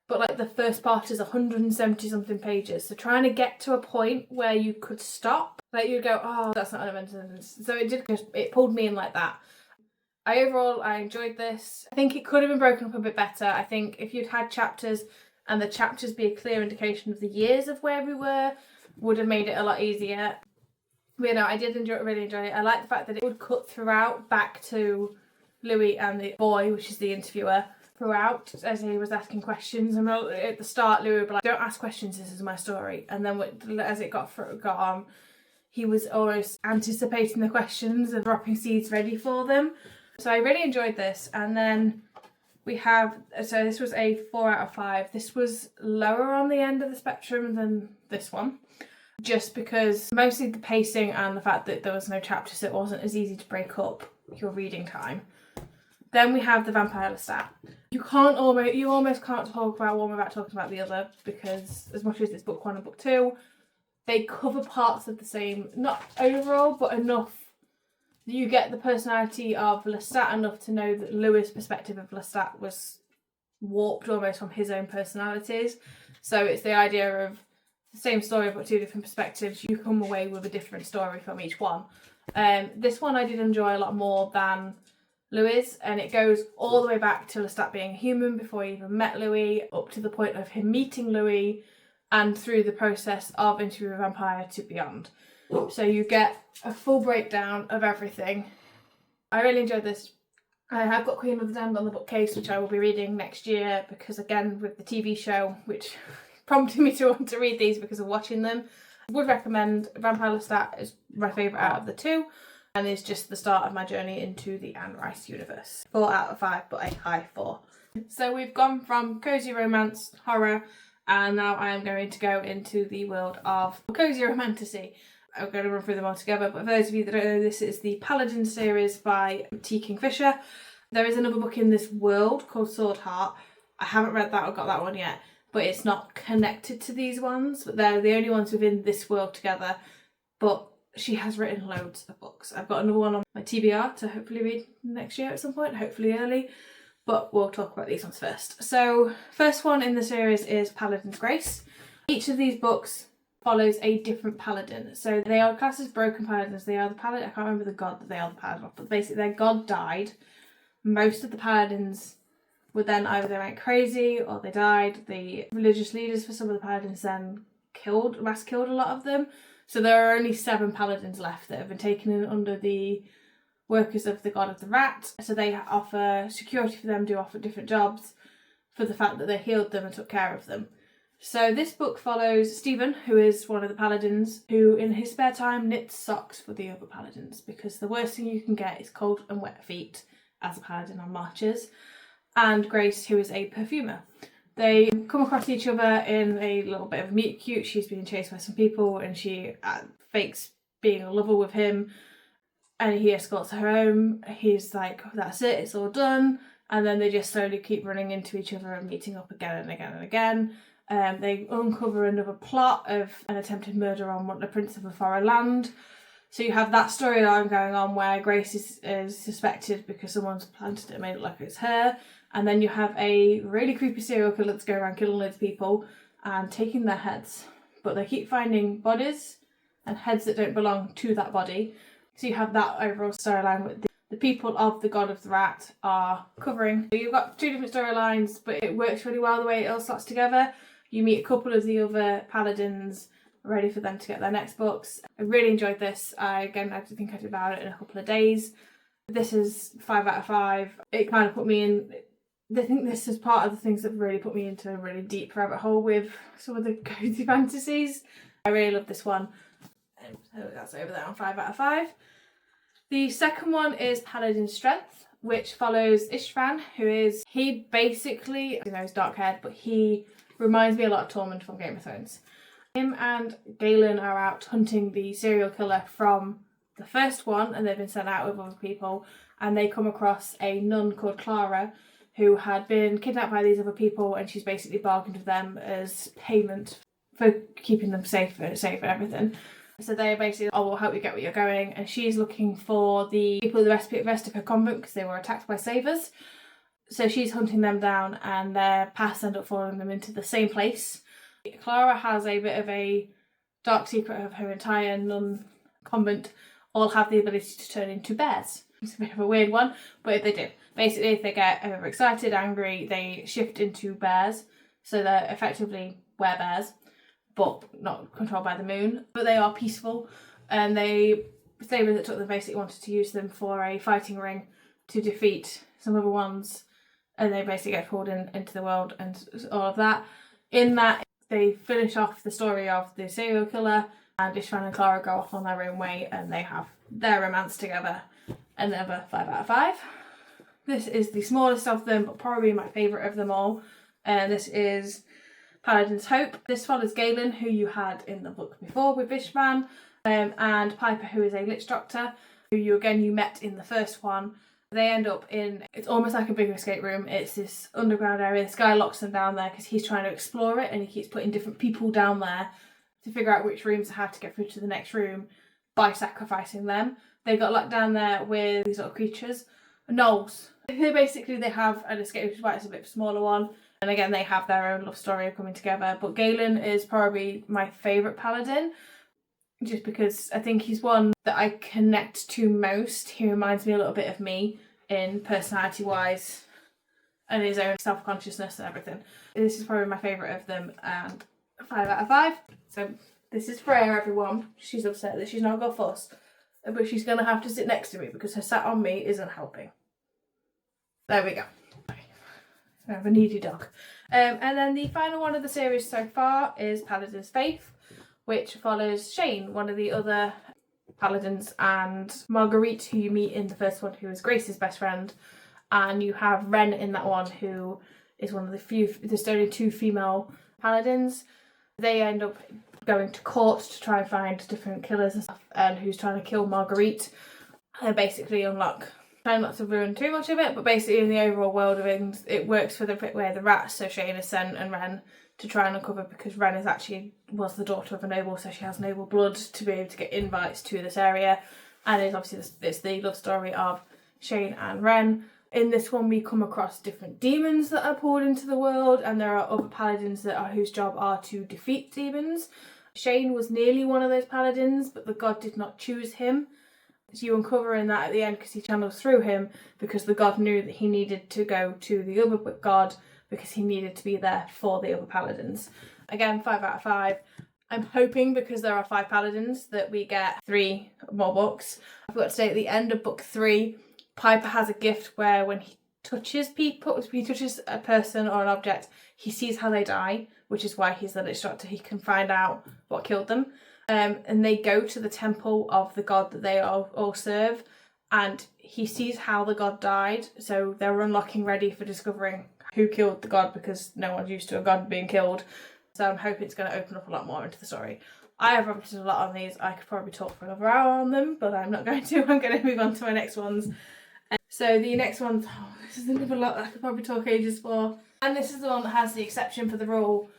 but like the first part is 170 something pages. So trying to get to a point where you could stop, like you'd go, oh, that's not an event. So it pulled me in like that. Overall, I enjoyed this. I think it could have been broken up a bit better. I think if you'd had chapters and the chapters be a clear indication of the years of where we were, would have made it a lot easier. But I did really enjoy it. I like the fact that it would cut throughout back to Louis and the boy, which is the interviewer, throughout as he was asking questions. And at the start, Louis would be like, don't ask questions, this is my story. And then as it got on, he was almost anticipating the questions and dropping seeds ready for them. So I really enjoyed this. And then we have, so this was a 4 out of 5. This was lower on the end of the spectrum than this one, just because mostly the pacing and the fact that there was no chapters, so it wasn't as easy to break up your reading time. Then we have the Vampire Lestat. You almost can't talk about one without talking about the other, because as much as it's book 1 and book 2, they cover parts of the same, not overall, but enough that you get the personality of Lestat enough to know that Louis' perspective of Lestat was warped almost from his own personalities. So it's the idea of the same story but 2 different perspectives. You come away with a different story from each one. This one I did enjoy a lot more than Louis, and it goes all the way back to Lestat being a human before he even met Louis, up to the point of him meeting Louis, and through the process of Interview with a Vampire to beyond. So you get a full breakdown of everything. I really enjoyed this. I have got Queen of the Damned on the bookcase, which I will be reading next year, because again, with the TV show, which prompted me to want to read these because of watching them. I would recommend Vampire Lestat is my favourite out of the 2, and is just the start of my journey into the Anne Rice universe. 4 out of 5, but a high 4. So we've gone from cozy romance, horror, and now I am going to go into the world of cozy romantasy. I'm going to run through them all together, but for those of you that don't know, this is the Paladin series by T. Kingfisher. There is another book in this world called Sword Heart. I haven't read that or got that one yet, but it's not connected to these ones, but they're the only ones within this world together. But she has written loads of books. I've got another one on my TBR to hopefully read next year at some point, hopefully early, but we'll talk about these ones first. So first one in the series is Paladin's Grace. Each of these books follows a different paladin. So they are classed as broken paladins. They are the paladin, I can't remember the god that they are the paladin of, but basically their god died. Most of the paladins were then either they went crazy or they died. The religious leaders for some of the paladins then mass killed a lot of them. So there are only 7 paladins left that have been taken in under the workers of the God of the Rat. So they offer security for them, do offer different jobs for the fact that they healed them and took care of them. So this book follows Stephen, who is one of the paladins, who in his spare time knits socks for the other paladins, because the worst thing you can get is cold and wet feet as a paladin on marches. And Grace, who is a perfumer. They come across each other in a little bit of a meet cute. She's being chased by some people and she fakes being a lover with him, and he escorts her home. He's like, that's it, it's all done. And then they just slowly keep running into each other and meeting up again and again and again. They uncover another plot of an attempted murder on the Prince of a Foreign Land. So you have that storyline going on where Grace is suspected because someone's planted it and made it like it's her. And then you have a really creepy serial killer that's going around killing loads of people and taking their heads. But they keep finding bodies and heads that don't belong to that body. So you have that overall storyline with the people of the God of the Rat are covering. So you've got 2 different storylines, but it works really well the way it all slots together. You meet a couple of the other paladins, ready for them to get their next books. I really enjoyed this. I think I did about it in a couple of days. This is 5 out of 5. It kind of put me in, I think this is part of the things that really put me into a really deep rabbit hole with some of the cozy fantasies. I really love this one. So that's over there on 5 out of 5. The second one is Paladin's Strength, which follows Istvan, he basically, he's dark haired, but he reminds me a lot of Tormund from Game of Thrones. Him and Galen are out hunting the serial killer from the first one, and they've been sent out with other people, and they come across a nun called Clara who had been kidnapped by these other people, and she's basically bargained with them as payment for keeping them safe and everything. So they basically, oh, we'll help you get where you're going, and she's looking for the people of the rest of her convent because they were attacked by Savers. So she's hunting them down, and their paths end up following them into the same place. Clara has a bit of a dark secret of her entire nun convent all have the ability to turn into bears. It's a bit of a weird one, but they do. Basically, if they get overexcited, angry, they shift into bears. So they're effectively werebears, but not controlled by the moon. But they are peaceful, and Savers that took them basically wanted to use them for a fighting ring to defeat some other ones, and they basically get pulled into the world and all of that. In that, they finish off the story of the serial killer, and Ishvan and Clara go off on their own way, and they have their romance together. Another 5 out of 5. This is the smallest of them, but probably my favourite of them all. And this is Paladin's Hope. This follows Galen, who you had in the book before with Ishvan, and Piper, who is a lich doctor, who you met in the first one. They end up in, it's almost like a bigger escape room. It's this underground area. This guy locks them down there because he's trying to explore it, and he keeps putting different people down there to figure out which rooms how to get through to the next room by sacrificing them. They got locked down there with these little creatures, gnolls. They have an escape, which is why it's a bit smaller one. And again, they have their own love story of coming together. But Galen is probably my favourite paladin, just because I think he's one that I connect to most. He reminds me a little bit of me in personality-wise and his own self-consciousness and everything. This is probably my favourite of them, and 5 out of 5. So this is Freya, everyone. She's upset that she's not got fuss, but she's going to have to sit next to me because her sat on me isn't helping. There we go. I have a needy dog. And then the final one of the series so far is Paladin's Faith, which follows Shane, one of the other paladins, and Marguerite, who you meet in the first one, who is Grace's best friend. And you have Ren in that one, who is one of the few, there's only 2 female paladins. They end up going to court to try and find different killers and stuff, and who's trying to kill Marguerite, and basically unlock, trying not to ruin too much of it, but basically in the overall world of things, it works for the bit where the rats, so Shane is sent and Ren to try and uncover, because Ren was the daughter of a noble, so she has noble blood to be able to get invites to this area, and it's obviously it's the love story of Shane and Ren. In this one, we come across different demons that are poured into the world, and there are other paladins whose job are to defeat demons. Shane was nearly one of those paladins, but the god did not choose him. So you uncover in that at the end because he channels through him, because the god knew that he needed to go to the other god because he needed to be there for the other paladins. Again, 5 out of 5. I'm hoping, because there are 5 paladins, that we get 3 more books. I forgot to say, at the end of book 3, Piper has a gift where when he touches a person or an object, he sees how they die, which is why he's the lich doctor. He can find out what killed them. And they go to the temple of the god that they all serve, and he sees how the god died, so they're unlocking ready for discovering who killed the god, because no one's used to a god being killed. So I'm hoping it's going to open up a lot more into the story. I have obviously a lot on these. I could probably talk for another hour on them, but I'm not going to. I'm going to move on to my next ones. So the next one, this is another lot that I could probably talk ages for. And this is the one that has the exception for the rule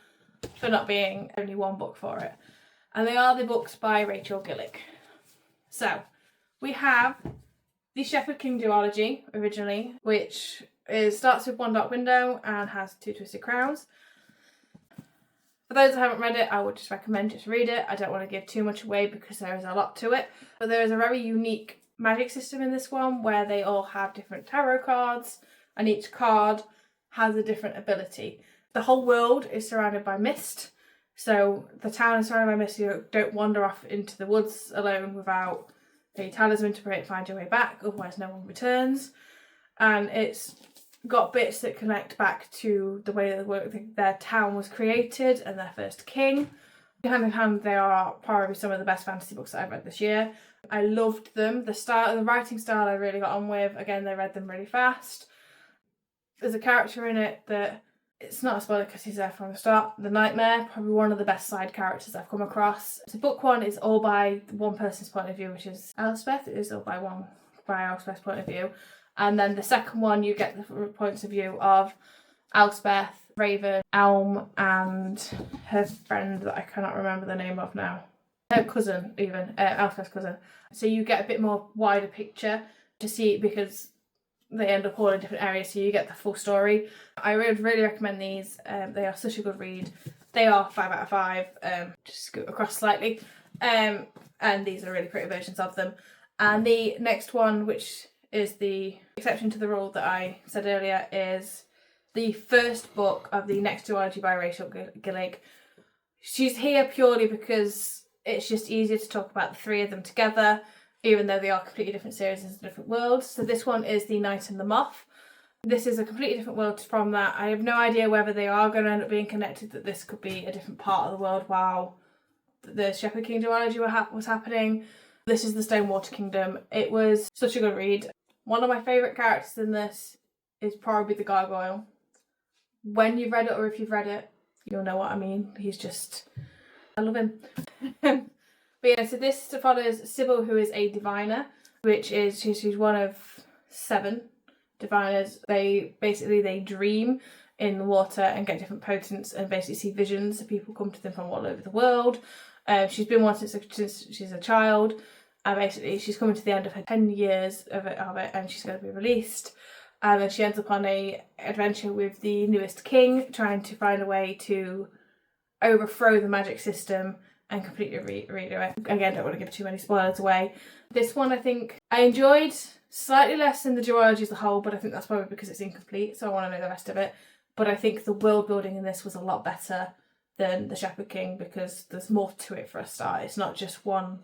for not being only 1 book for it. And they are the books by Rachel Gillick. So we have The Shepherd King duology originally, which starts with One Dark Window and has 2 Twisted Crowns. For those that haven't read it, I would just recommend just read it. I don't want to give too much away because there is a lot to it. But there is a very unique magic system in this one where they all have different tarot cards, and each card has a different ability. The whole world is surrounded by mist, so the town is surrounded by mist. You don't wander off into the woods alone without a talisman to find your way back, otherwise no one returns. And it's got bits that connect back to the way that their town was created and their first king. Hand in hand, they are probably some of the best fantasy books that I've read this year. I loved them. The writing style I really got on with. Again, they read them really fast. There's a character in it that it's not a spoiler because he's there from the start. The Nightmare, probably one of the best side characters I've come across. So book one is all by one person's point of view, which is Elspeth. It is all by Elspeth's point of view. And then the second one, you get the points of view of Elspeth, Raven, Elm, and her friend that I cannot remember the name of now. Her cousin, even, Elspeth's cousin. So you get a bit more wider picture to see, because they end up all in different areas, so you get the full story. I would really recommend these. They are such a good read. They are 5 out of 5, just scoot across slightly. And these are really pretty versions of them. And the next one, which is the exception to the rule that I said earlier, is the first book of the Next Duology by Rachel Gillig. She's here purely because it's just easier to talk about the three of them together, even though they are completely different series and different worlds. So this one is The Knight and the Moth. This is a completely different world from that. I have no idea whether they are going to end up being connected, that this could be a different part of the world while the Shepherd King duology was happening. This is the Stonewater Kingdom. It was such a good read. One of my favourite characters in this is probably the Gargoyle. When you've read it, or if you've read it, you'll know what I mean. He's just... I love him. But yeah, so this follows Sybil, who is a diviner, which is, she's one of 7 diviners. They dream in the water and get different potents and basically see visions. So people come to them from all over the world. She's been one since she's a child. And basically she's coming to the end of her 10 years of it and she's going to be released. And then she ends up on a adventure with the newest king, trying to find a way to overthrow the magic system and completely redo it. Again, don't want to give too many spoilers away. This one I think I enjoyed slightly less than the duology as a whole, but I think that's probably because it's incomplete, so I want to know the rest of it. But I think the world building in this was a lot better than The Shepherd King, because there's more to it for a start. It's not just one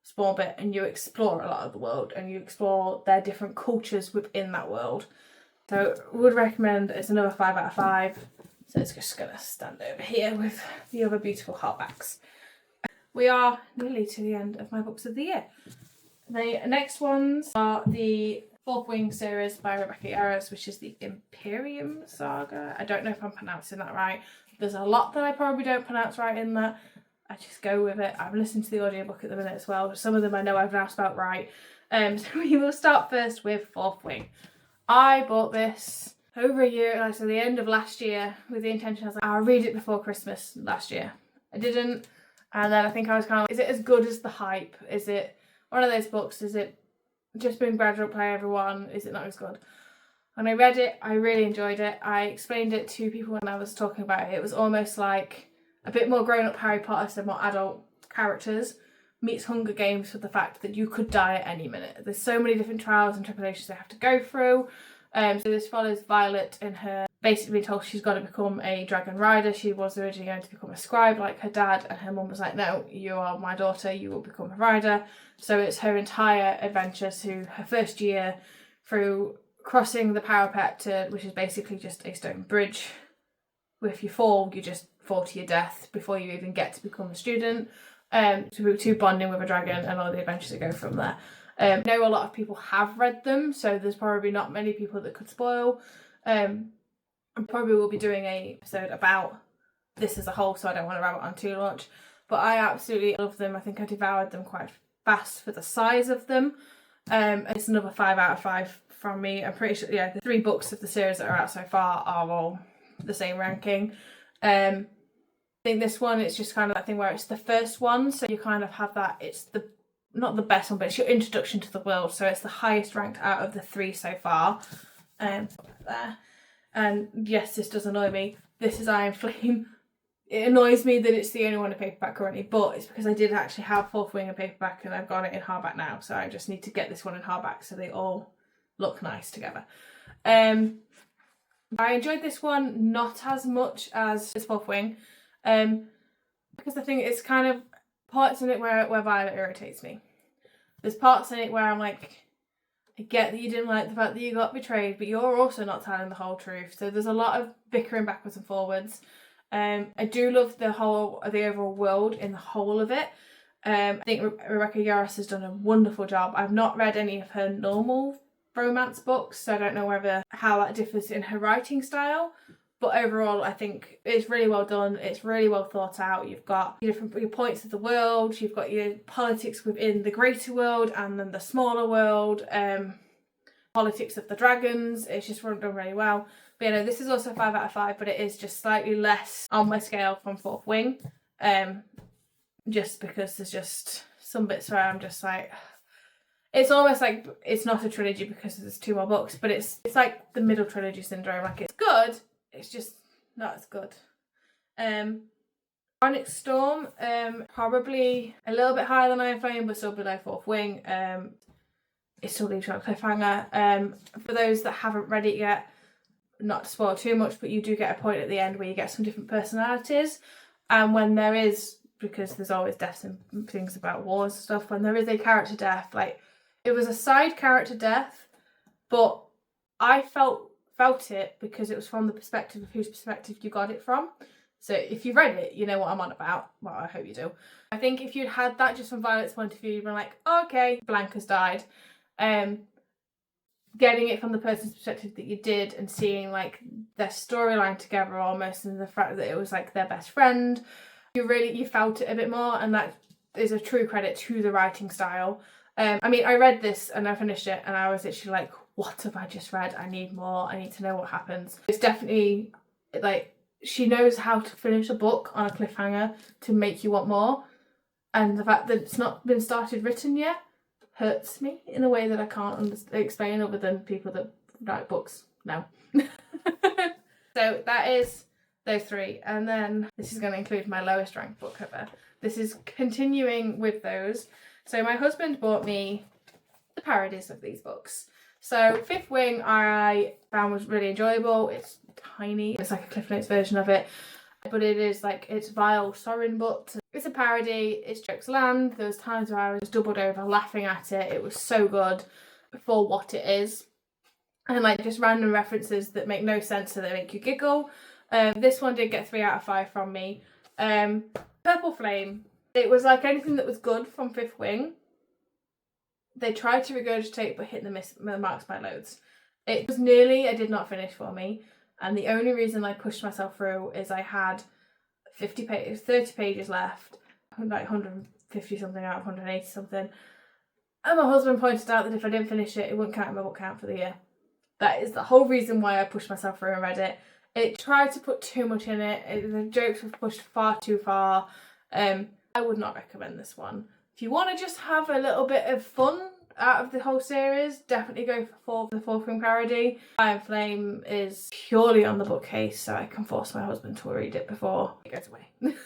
small bit, and you explore a lot of the world and you explore their different cultures within that world. So would recommend. It's another 5 out of 5. So it's just going to stand over here with the other beautiful hardbacks. We are nearly to the end of my books of the year. The next ones are the Fourth Wing series by Rebecca Yarros, which is the Imperium Saga. I don't know if I'm pronouncing that right. There's a lot that I probably don't pronounce right in that. I just go with it. I've listened to the audiobook at the minute as well. Some of them I know I've now spelt right. So we will start first with Fourth Wing. I bought this over a year, like so the end of last year, with the intention I was like, I'll read it before Christmas last year. I didn't. And then I think I was kind of like, is it as good as the hype? Is it one of those books? Is it just been grabbed up by everyone? Is it not as good? And I read it, I really enjoyed it. I explained it to people when I was talking about it. It was almost like a bit more grown-up Harry Potter, so more adult characters, meets Hunger Games, with the fact that you could die at any minute. There's so many different trials and tribulations they have to go through. So this follows Violet and her basically told she's got to become a dragon rider. She was originally going to become a scribe like her dad, and her mum was like, no, you are my daughter, you will become a rider. So it's her entire adventure through her first year, through crossing the parapet, which is basically just a stone bridge. If you fall, you just fall to your death before you even get to become a student. To bonding with a dragon and all the adventures that go from there. I know a lot of people have read them, so there's probably not many people that could spoil. I probably will be doing an episode about this as a whole, so I don't want to rabbit on too much. But I absolutely love them. I think I devoured them quite fast for the size of them. It's another 5 out of 5 from me. I'm pretty sure, yeah, the 3 books of the series that are out so far are all the same ranking. I think this one, it's just kind of that thing where it's the first one, so you kind of have that, it's the not the best one, but it's your introduction to the world, so it's the highest ranked out of the 3 so far. There. And yes, this does annoy me. This is Iron Flame. It annoys me that it's the only one in paperback currently, but it's because I did actually have Fourth Wing in paperback and I've got it in hardback now, so I just need to get this one in hardback so they all look nice together. I enjoyed this one not as much as Fourth Wing, because I think it's kind of parts in it where Violet irritates me. There's parts in it where I'm like, I get that you didn't like the fact that you got betrayed, but you're also not telling the whole truth. So there's a lot of bickering backwards and forwards. I do love the overall world in the whole of it. I think Rebecca Yarros has done a wonderful job. I've not read any of her normal romance books, so I don't know how that differs in her writing style, But overall, I think it's really well done. It's really well thought out. You've got your points of the world. You've got your politics within the greater world and then the smaller world. Politics of the dragons. It's just done really well. But you know, this is also 5 out of 5, but it is just slightly less on my scale from Fourth Wing. Just because there's just some bits where I'm just like, it's almost like it's not a trilogy because there's 2 more books, but it's like the middle trilogy syndrome. Like, it's good, it's just not as good. Onyx Storm, probably a little bit higher than Iron Flame, but still below Fourth Wing. It still leaves you on a cliffhanger. For those that haven't read it yet, not to spoil too much, but you do get a point at the end where you get some different personalities, and when there is, because there's always deaths and things about wars and stuff, when there is a character death, like, it was a side character death, but I felt it because it was from the perspective of whose perspective you got it from. So if you've read it, you know what I'm on about. Well, I hope you do. I think if you'd had that just from Violet's point of view, you'd been like, oh, okay, Blanca's died. Getting it from the person's perspective that you did and seeing like their storyline together almost, and the fact that it was like their best friend, you felt it a bit more, and that is a true credit to the writing style. I mean, I read this and I finished it and I was literally like, what have I just read? I need more. I need to know what happens. It's definitely like, she knows how to finish a book on a cliffhanger to make you want more. And the fact that it's not been started written yet hurts me in a way that I can't explain other than people that write books know. So that is those 3. And then this is going to include my lowest ranked book ever. This is continuing with those. So my husband bought me the parodies of these books. So Fifth Wing I found was really enjoyable. It's tiny. It's like a Cliff Notes version of it. But it is like, it's Vile Sorin books. It's a parody. It's Jokes Land. There was times where I was doubled over laughing at it. It was so good for what it is. And like just random references that make no sense so they make you giggle. This one did get 3 out of 5 from me. Purple Flame. It was like anything that was good from Fifth Wing. They tried to regurgitate but hit the marks by loads. It was nearly a did not finish for me. And the only reason I pushed myself through is I had 30 pages left, like 150 something out of 180 something. And my husband pointed out that if I didn't finish it, it wouldn't count in my book count for the year. That is the whole reason why I pushed myself through and read it. It tried to put too much in it. The jokes were pushed far too far. I would not recommend this one. If you want to just have a little bit of fun out of the whole series, definitely go for the Fourth Wing parody. Iron Flame is purely on the bookcase, so I can force my husband to read it before it goes away.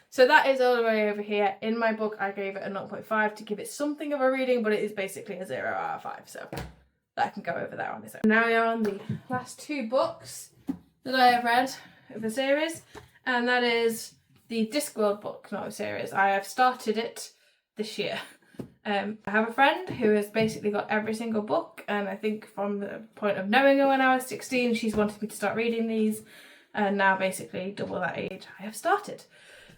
So that is all the way over here. In my book, I gave it a 0.5 to give it something of a reading, but it is basically a 0 out of 5, so that can go over there on its own. Now we are on the last 2 books that I have read of the series, and that is the Discworld book, not a series. I have started it this year. I have a friend who has basically got every single book, and I think from the point of knowing her when I was 16, she's wanted me to start reading these, and now basically double that age I have started.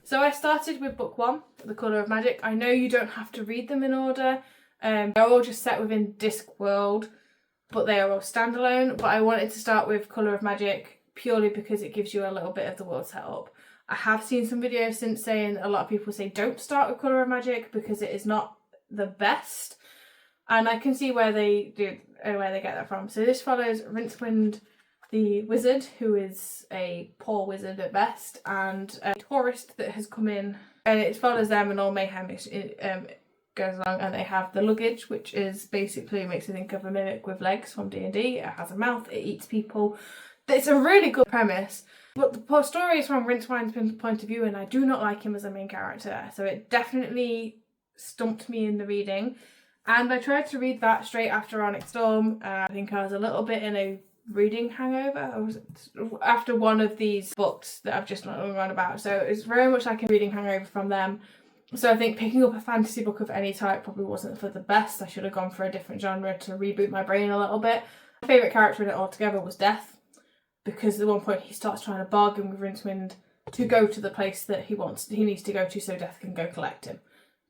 So I started with book 1, The Colour of Magic. I know you don't have to read them in order. They're all just set within Discworld, but they are all standalone. But I wanted to start with Colour of Magic purely because it gives you a little bit of the world set up. I have seen some videos since saying a lot of people say don't start with Colour of Magic because it is not the best. And I can see where they get that from. So this follows Rincewind the wizard, who is a poor wizard at best, and a tourist that has come in, and it follows them, and all mayhem goes along, and they have the luggage, which is basically makes you think of a mimic with legs from D&D. It has a mouth, it eats people. It's a really good premise, but the story is from Rincewind's point of view, and I do not like him as a main character, so it definitely stumped me in the reading. And I tried to read that straight after Onyx Storm. I think I was a little bit in a reading hangover. I was after one of these books that I've just not gone about, so it's very much like a reading hangover from them. So I think picking up a fantasy book of any type probably wasn't for the best. I should have gone for a different genre to reboot my brain a little bit. My favourite character in it altogether was Death, because at one point he starts trying to bargain with Rincewind to go to the place that he needs to go to so Death can go collect him,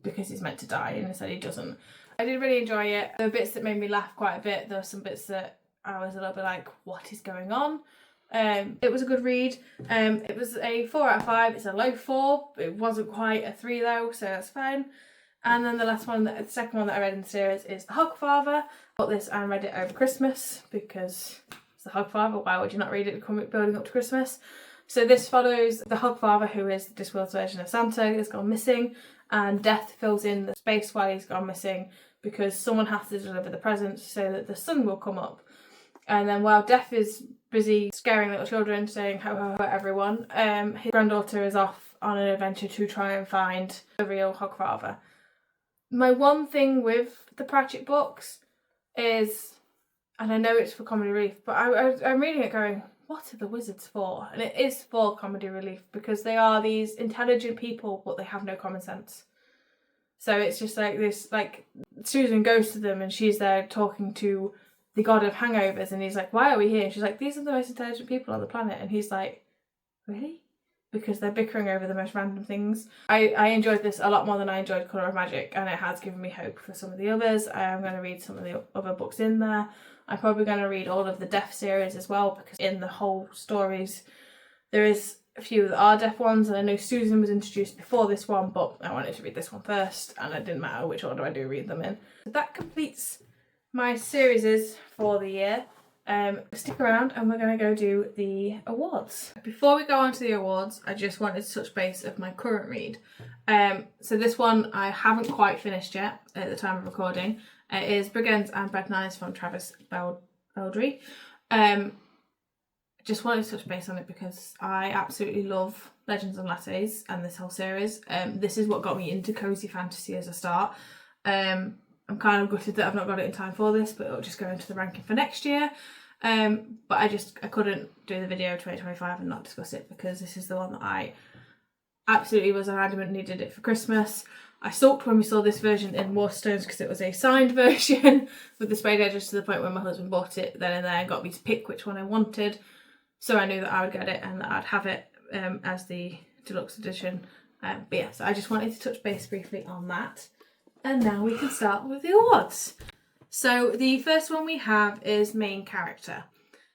because he's meant to die, and instead he doesn't. I did really enjoy it. There were bits that made me laugh quite a bit. There were some bits that I was a little bit like, what is going on? It was a good read. It was a 4 out of 5. It's a low 4. It wasn't quite a 3 though, so that's fine. And then the second one that I read in the series is The Hogfather. I bought this and read it over Christmas because it's The Hogfather. Why would you not read it building up to Christmas? So this follows the Hogfather, who is Discworld's version of Santa, has gone missing, and Death fills in the space while he's gone missing because someone has to deliver the presents so that the sun will come up. And then while Death is busy scaring little children, saying ho ho ho everyone, his granddaughter is off on an adventure to try and find the real Hogfather. My one thing with the Pratchett books is, and I know it's for comedy relief, but I'm reading it going, what are the wizards for? And it is for comedy relief because they are these intelligent people, but they have no common sense. So it's just like this, like Susan goes to them and she's there talking to the god of hangovers and he's like, why are we here? And she's like, these are the most intelligent people on the planet. And he's like, really? Because they're bickering over the most random things. I enjoyed this a lot more than I enjoyed Colour of Magic, and it has given me hope for some of the others. I am going to read some of the other books in there. I'm probably going to read all of the Death series as well, because in the whole stories there is a few that are Death ones, and I know Susan was introduced before this one, but I wanted to read this one first, and it didn't matter which order I do read them in. So that completes my series for the year. Stick around and we're going to go do the awards. Before we go on to the awards, I just wanted to touch base of my current read. So this one I haven't quite finished yet at the time of recording. It is Brigands and Bread Knives from Travis Baldree. Just wanted to touch base on it because I absolutely love Legends and Lattes and this whole series. This is what got me into cozy fantasy as a start. I'm kind of gutted that I've not got it in time for this, but it'll just go into the ranking for next year. But I couldn't do the video 2025 and not discuss it because this is the one that I absolutely was adamant needed it for Christmas. I sulked when we saw this version in Waterstones because it was a signed version with the sprayed edges, to the point where my husband bought it then and there and got me to pick which one I wanted. So I knew that I would get it and that I'd have it as the deluxe edition. But yeah, so I just wanted to touch base briefly on that. And now we can start with the awards. So the first one we have is main character.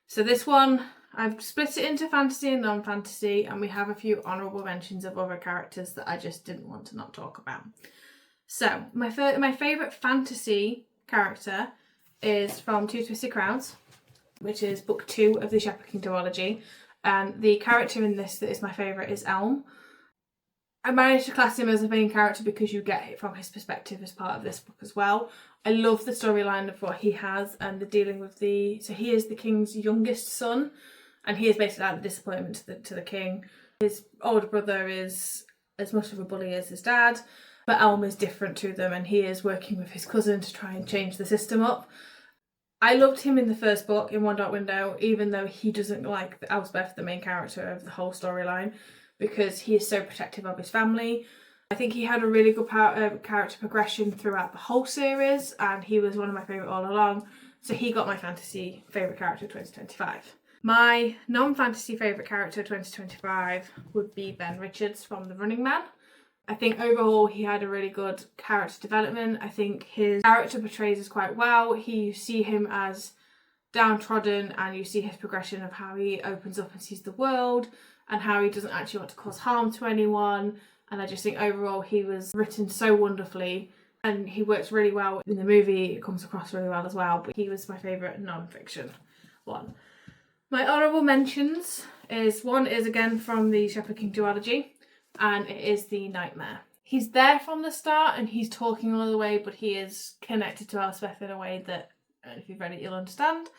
So this one, I've split it into fantasy and non-fantasy, and we have a few honourable mentions of other characters that I just didn't want to not talk about. So my favourite fantasy character is from Two Twisted Crowns, which is book 2 of the Shepherd King duology. And the character in this that is my favourite is Elm. I managed to class him as a main character because you get it from his perspective as part of this book as well. I love the storyline of what he has and the dealing with so he is the king's youngest son, and he is basically like the disappointment to the king. His older brother is as much of a bully as his dad, but Elm is different to them, and he is working with his cousin to try and change the system up. I loved him in the first book, in One Dark Window, even though he doesn't like Elspeth, the main character of the whole storyline, because he is so protective of his family. I think he had a really good character progression throughout the whole series, and he was one of my favourite all along. So he got my fantasy favourite character 2025. My non-fantasy favourite character 2025 would be Ben Richards from The Running Man. I think overall he had a really good character development. I think his character portrays us quite well. You see him as downtrodden, and you see his progression of how he opens up and sees the world, and how he doesn't actually want to cause harm to anyone. And I just think overall he was written so wonderfully, and he works really well in the movie. It comes across really well as well, but he was my favourite non-fiction one. My honourable mentions is again from the Shepherd King duology, and it is The Nightmare. He's there from the start and he's talking all the way, but he is connected to Elspeth in a way that, if you've read it, you'll understand.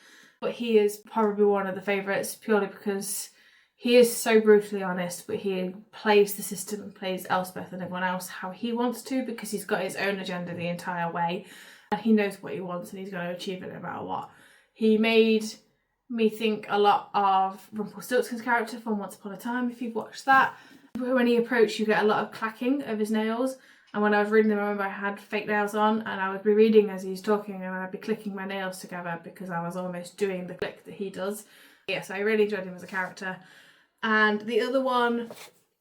But he is probably one of the favourites purely because he is so brutally honest, but he plays the system and plays Elspeth and everyone else how he wants to, because he's got his own agenda the entire way and he knows what he wants and he's going to achieve it no matter what. He made me think a lot of Rumpelstiltskin's character from Once Upon a Time, if you've watched that. When he approached, you get a lot of clacking of his nails, and when I was reading them, I remember I had fake nails on and I would be reading as he's talking and I'd be clicking my nails together because I was almost doing the click that he does. Yes, I really enjoyed him as a character. And the other one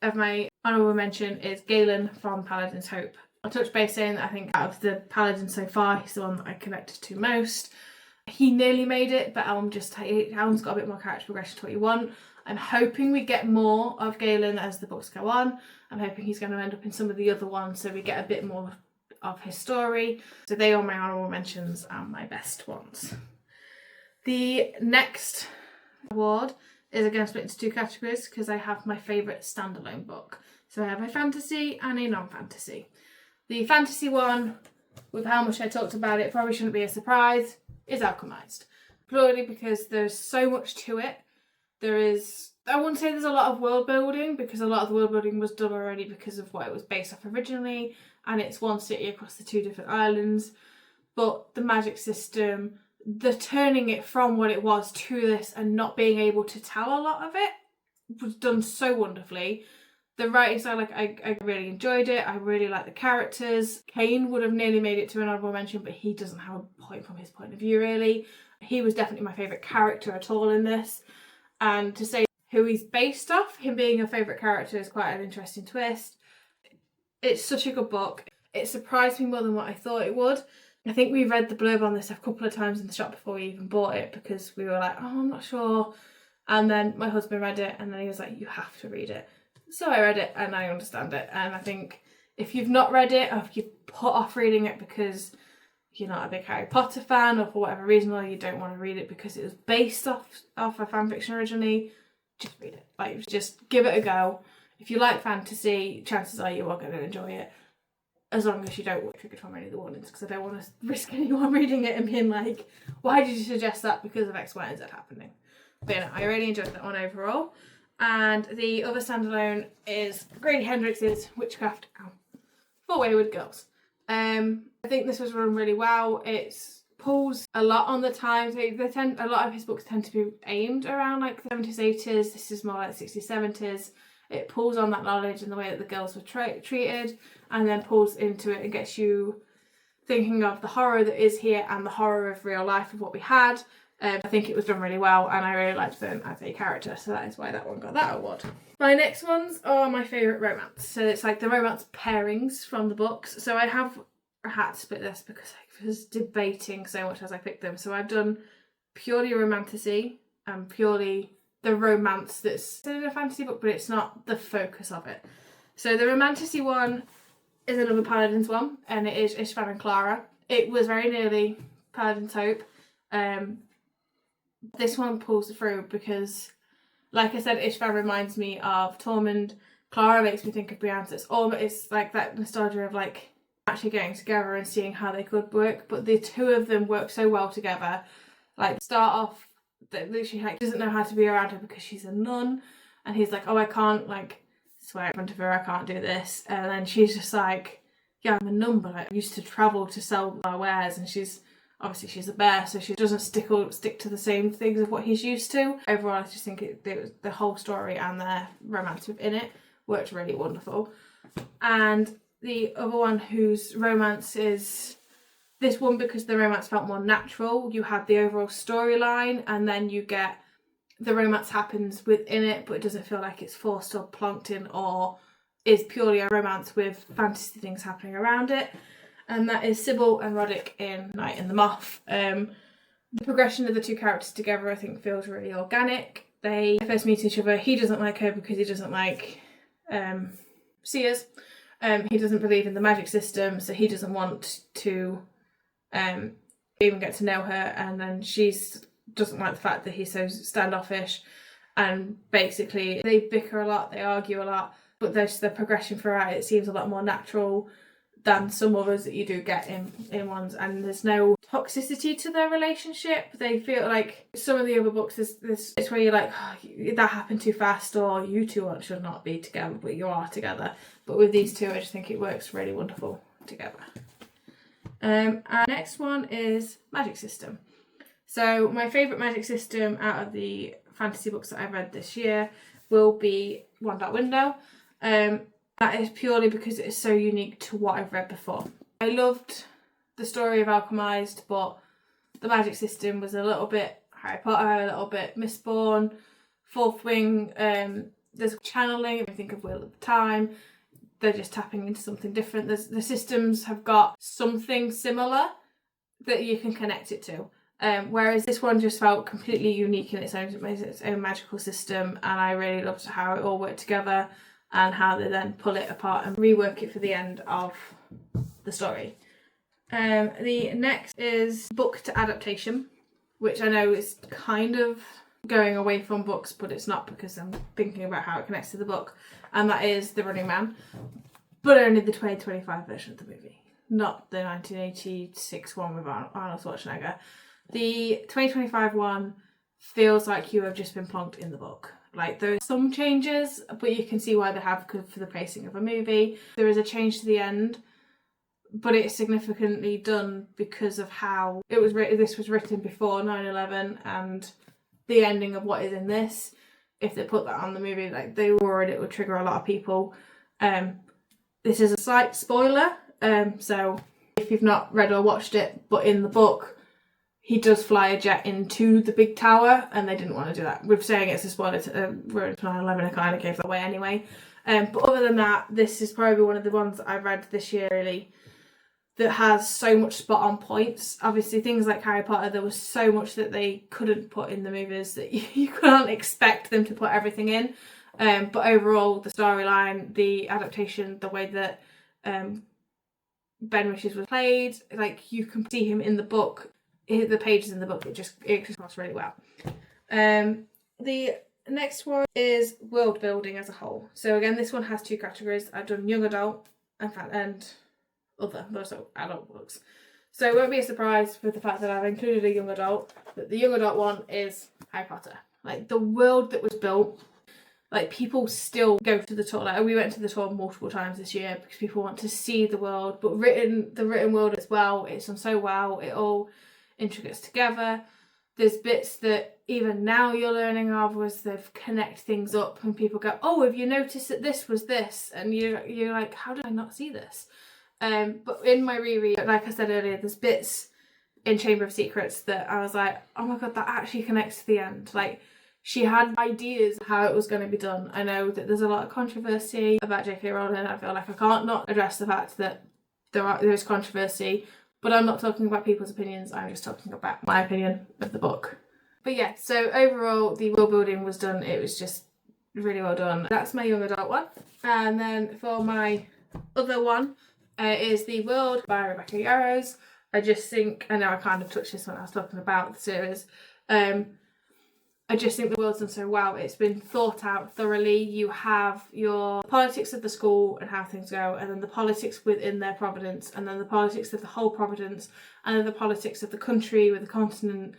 of my honourable mention is Galen from Paladin's Hope. I'll touch base saying that I think out of the Paladins so far, he's the one that I connected to most. He nearly made it, but Alan's got a bit more character progression to what you want. I'm hoping we get more of Galen as the books go on. I'm hoping he's going to end up in some of the other ones, so we get a bit more of his story. So they are my honourable mentions and my best ones. The next award is again split into two categories because I have my favourite standalone book. So I have a fantasy and a non-fantasy. The fantasy one, with how much I talked about it, probably shouldn't be a surprise, is Alchemized. Purely because there's so much to it. I wouldn't say there's a lot of world building, because a lot of the world building was done already because of what it was based off originally, and it's one city across the two different islands. But the magic system, the turning it from what it was to this and not being able to tell a lot of it was done so wonderfully. The writing style, I really enjoyed it. I really like the characters. Kane would have nearly made it to an honourable mention, but he doesn't have a point from his point of view, really. He was definitely my favourite character at all in this. And to say who he's based off, him being a favourite character, is quite an interesting twist. It's such a good book. It surprised me more than what I thought it would. I think we read the blurb on this a couple of times in the shop before we even bought it, because we were like, oh, I'm not sure. And then my husband read it, and then he was like, you have to read it. So I read it and I understand it. And I think if you've not read it, or if you've put off reading it because you're not a big Harry Potter fan, or for whatever reason, or you don't want to read it because it was based off a fanfiction originally, just read it. Like, just give it a go. If you like fantasy, chances are you are going to enjoy it, as long as you don't get triggered from any of the warnings, because I don't want to risk anyone reading it and being like, why did you suggest that because of X, Y, and Z happening? But yeah, no, I really enjoyed that one overall. And the other standalone is Grady Hendrix's Witchcraft for Wayward Girls. I think this was run really well. It pulls a lot on the times. A lot of his books tend to be aimed around like the 70s, 80s. This is more like 60s, 70s. It pulls on that knowledge and the way that the girls were treated, and then pulls into it and gets you thinking of the horror that is here and the horror of real life of what we had. I think it was done really well, and I really liked them as a character, so that is why that one got that award. My next ones are my favourite romance. So it's like the romance pairings from the books. So I had to split this because I was debating so much as I picked them. So I've done purely romantasy and purely the romance that's in a fantasy book, but it's not the focus of it. So the romantasy one is another Paladins one, and it is Ishvan and Clara. It was very nearly Paladin's Hope. This one pulls through because, like I said, Ishvan reminds me of Tormund. Clara makes me think of Brienne. It's like that nostalgia of like actually getting together and seeing how they could work. But the two of them work so well together. Like, start off, she like doesn't know how to be around her because she's a nun, and he's like, oh, I can't like swear in front of her, I can't do this. And then she's just like, yeah, I'm a nun, but I used to travel to sell our wares, and she's a bear, so she doesn't stick to the same things of what he's used to. Overall, I just think the whole story and their romance within it worked really wonderful. And the other one whose romance is this one, because the romance felt more natural. You had the overall storyline, and then you get the romance happens within it, but it doesn't feel like it's forced or plonked in, or is purely a romance with fantasy things happening around it. And that is Sybil and Roddick in Night in the Moth. The progression of the two characters together, I think, feels really organic. They first meet each other. He doesn't like her because he doesn't like seers. He doesn't believe in the magic system, so he doesn't want to even get to know her. And then she doesn't like the fact that he's so standoffish. And basically, they bicker a lot, they argue a lot, but there's the progression throughout. It seems a lot more natural than some others that you do get in ones, and there's no toxicity to their relationship. They feel like some of the other books it's where you're like, oh, that happened too fast, or you two should not be together, but you are together. But with these two, I just think it works really wonderful together. Our next one is Magic System. So my favourite magic system out of the fantasy books that I've read this year will be One Dark Window. That is purely because it is so unique to what I've read before. I loved the story of Alchemized, but the magic system was a little bit Harry Potter, a little bit Mistborn, Fourth Wing. There's channeling, I think of Wheel of Time. They're just tapping into something different. The systems have got something similar that you can connect it to. Whereas this one just felt completely unique in its own magical system, and I really loved how it all worked together and how they then pull it apart and rework it for the end of the story. The next is book to adaptation, which I know is kind of going away from books, but it's not, because I'm thinking about how it connects to the book, and that is The Running Man, but only the 2025 version of the movie, not the 1986 one with Arnold Schwarzenegger. The 2025 one feels like you have just been plonked in the book. Like, there are some changes, but you can see why they have for the pacing of a movie. There is a change to the end, but it's significantly done because of how it was written. This was written before 9/11, and the ending of what is in this, if they put that on the movie, like, they were worried it would trigger a lot of people. This is a slight spoiler, so if you've not read or watched it, but in the book, he does fly a jet into the big tower, and they didn't want to do that. With saying it's a spoiler to 9/11, I kind of gave that away anyway. But other than that, this is probably one of the ones that I've read this year, really, that has so much spot on points. Obviously, things like Harry Potter, there was so much that they couldn't put in the movies that you can't expect them to put everything in. But overall, the storyline, the adaptation, the way that Ben Whishaw was played, like, you can see him in the book. The pages in the book, it just comes really well. The next one is world building as a whole. So again, this one has two categories. I've done young adult and other, those are adult books. So it won't be a surprise with the fact that I've included a young adult, but the young adult one is Harry Potter. Like, the world that was built, like, people still go to the tour. Like, we went to the tour multiple times this year because people want to see the world, but the written world as well, it's done so well. It all intricates together. There's bits that even now you're learning of, was they've connect things up and people go, oh, have you noticed that this was this? And you're like, how did I not see this? But in my reread, like I said earlier, there's bits in Chamber of Secrets that I was like, oh my god, that actually connects to the end. Like, she had ideas how it was going to be done. I know that there's a lot of controversy about J.K. Rowling. I feel like I can't not address the fact that there is controversy, but I'm not talking about people's opinions, I'm just talking about my opinion of the book. But yeah, so overall, the world building was done. It was just really well done. That's my young adult one. And then for my other one is The World by Rebecca Yarros. I just think, I know I kind of touched this when I was talking about the series, I just think the world's done so well. It's been thought out thoroughly. You have your politics of the school and how things go, and then the politics within their Providence, and then the politics of the whole Providence, and then the politics of the country, with the continent,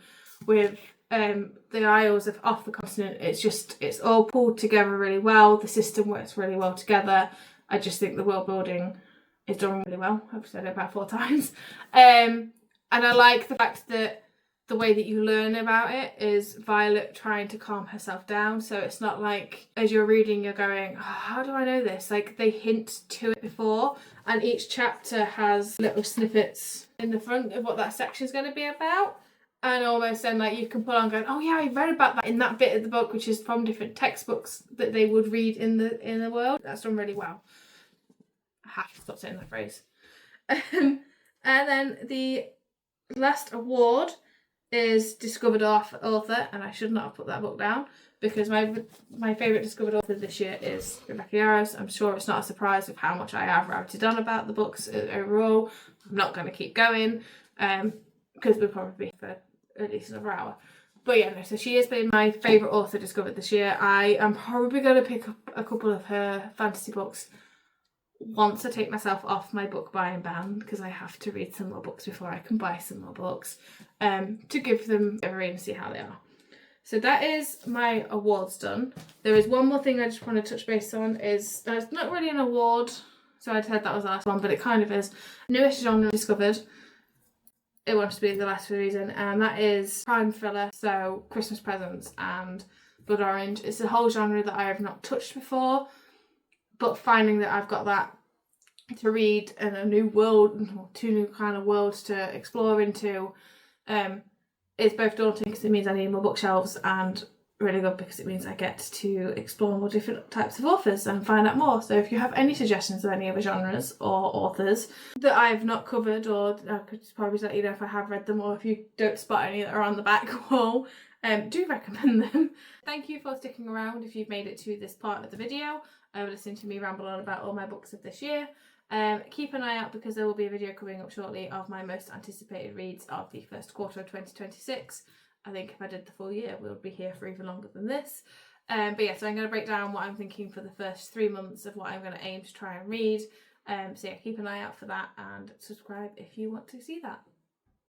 with the isles off the continent. It's all pulled together really well. The system works really well together. I just think the world building is done really well. I've said it about 4 times. And I like the fact that the way that you learn about it is Violet trying to calm herself down. So it's not like, as you're reading, you're going, oh, how do I know this? Like, they hint to it before, and each chapter has little snippets in the front of what that section's going to be about. And almost then, like, you can pull on going, oh yeah, I read about that in that bit of the book, which is from different textbooks that they would read in the world. That's done really well. I have to stop saying that phrase. And then the last award is Discovered Author, and I should not have put that book down because my favourite Discovered Author this year is Rebecca Yarros. I'm sure it's not a surprise with how much I have rabbited on about the books overall. I'm not going to keep going because we'll probably be for at least another hour. But yeah, no, so she has been my favourite author discovered this year. I am probably going to pick up a couple of her fantasy books once I take myself off my book buying ban, because I have to read some more books before I can buy some more books, to give them a read and see how they are. So that is my awards done. There is one more thing I just want to touch base on, is it's not really an award, so I said that was the last one, but it kind of is. Newest genre discovered. It wants to be the last for a reason, and that is crime thriller, so Christmas Presents and Blood Orange. It's a whole genre that I have not touched before, but finding that I've got that to read and a new world, 2 new kind of worlds to explore into, is both daunting because it means I need more bookshelves, and really good because it means I get to explore more different types of authors and find out more. So if you have any suggestions of any other genres or authors that I've not covered, or I could probably let you know if I have read them, or if you don't spot any that are on the back wall, do recommend them. Thank you for sticking around if you've made it to this part of the video, listening to me ramble on about all my books of this year. Keep an eye out because there will be a video coming up shortly of my most anticipated reads of the first quarter of 2026. I think if I did the full year, we'll be here for even longer than this. But yeah, so I'm going to break down what I'm thinking for the first 3 months of what I'm going to aim to try and read. So yeah, keep an eye out for that and subscribe if you want to see that.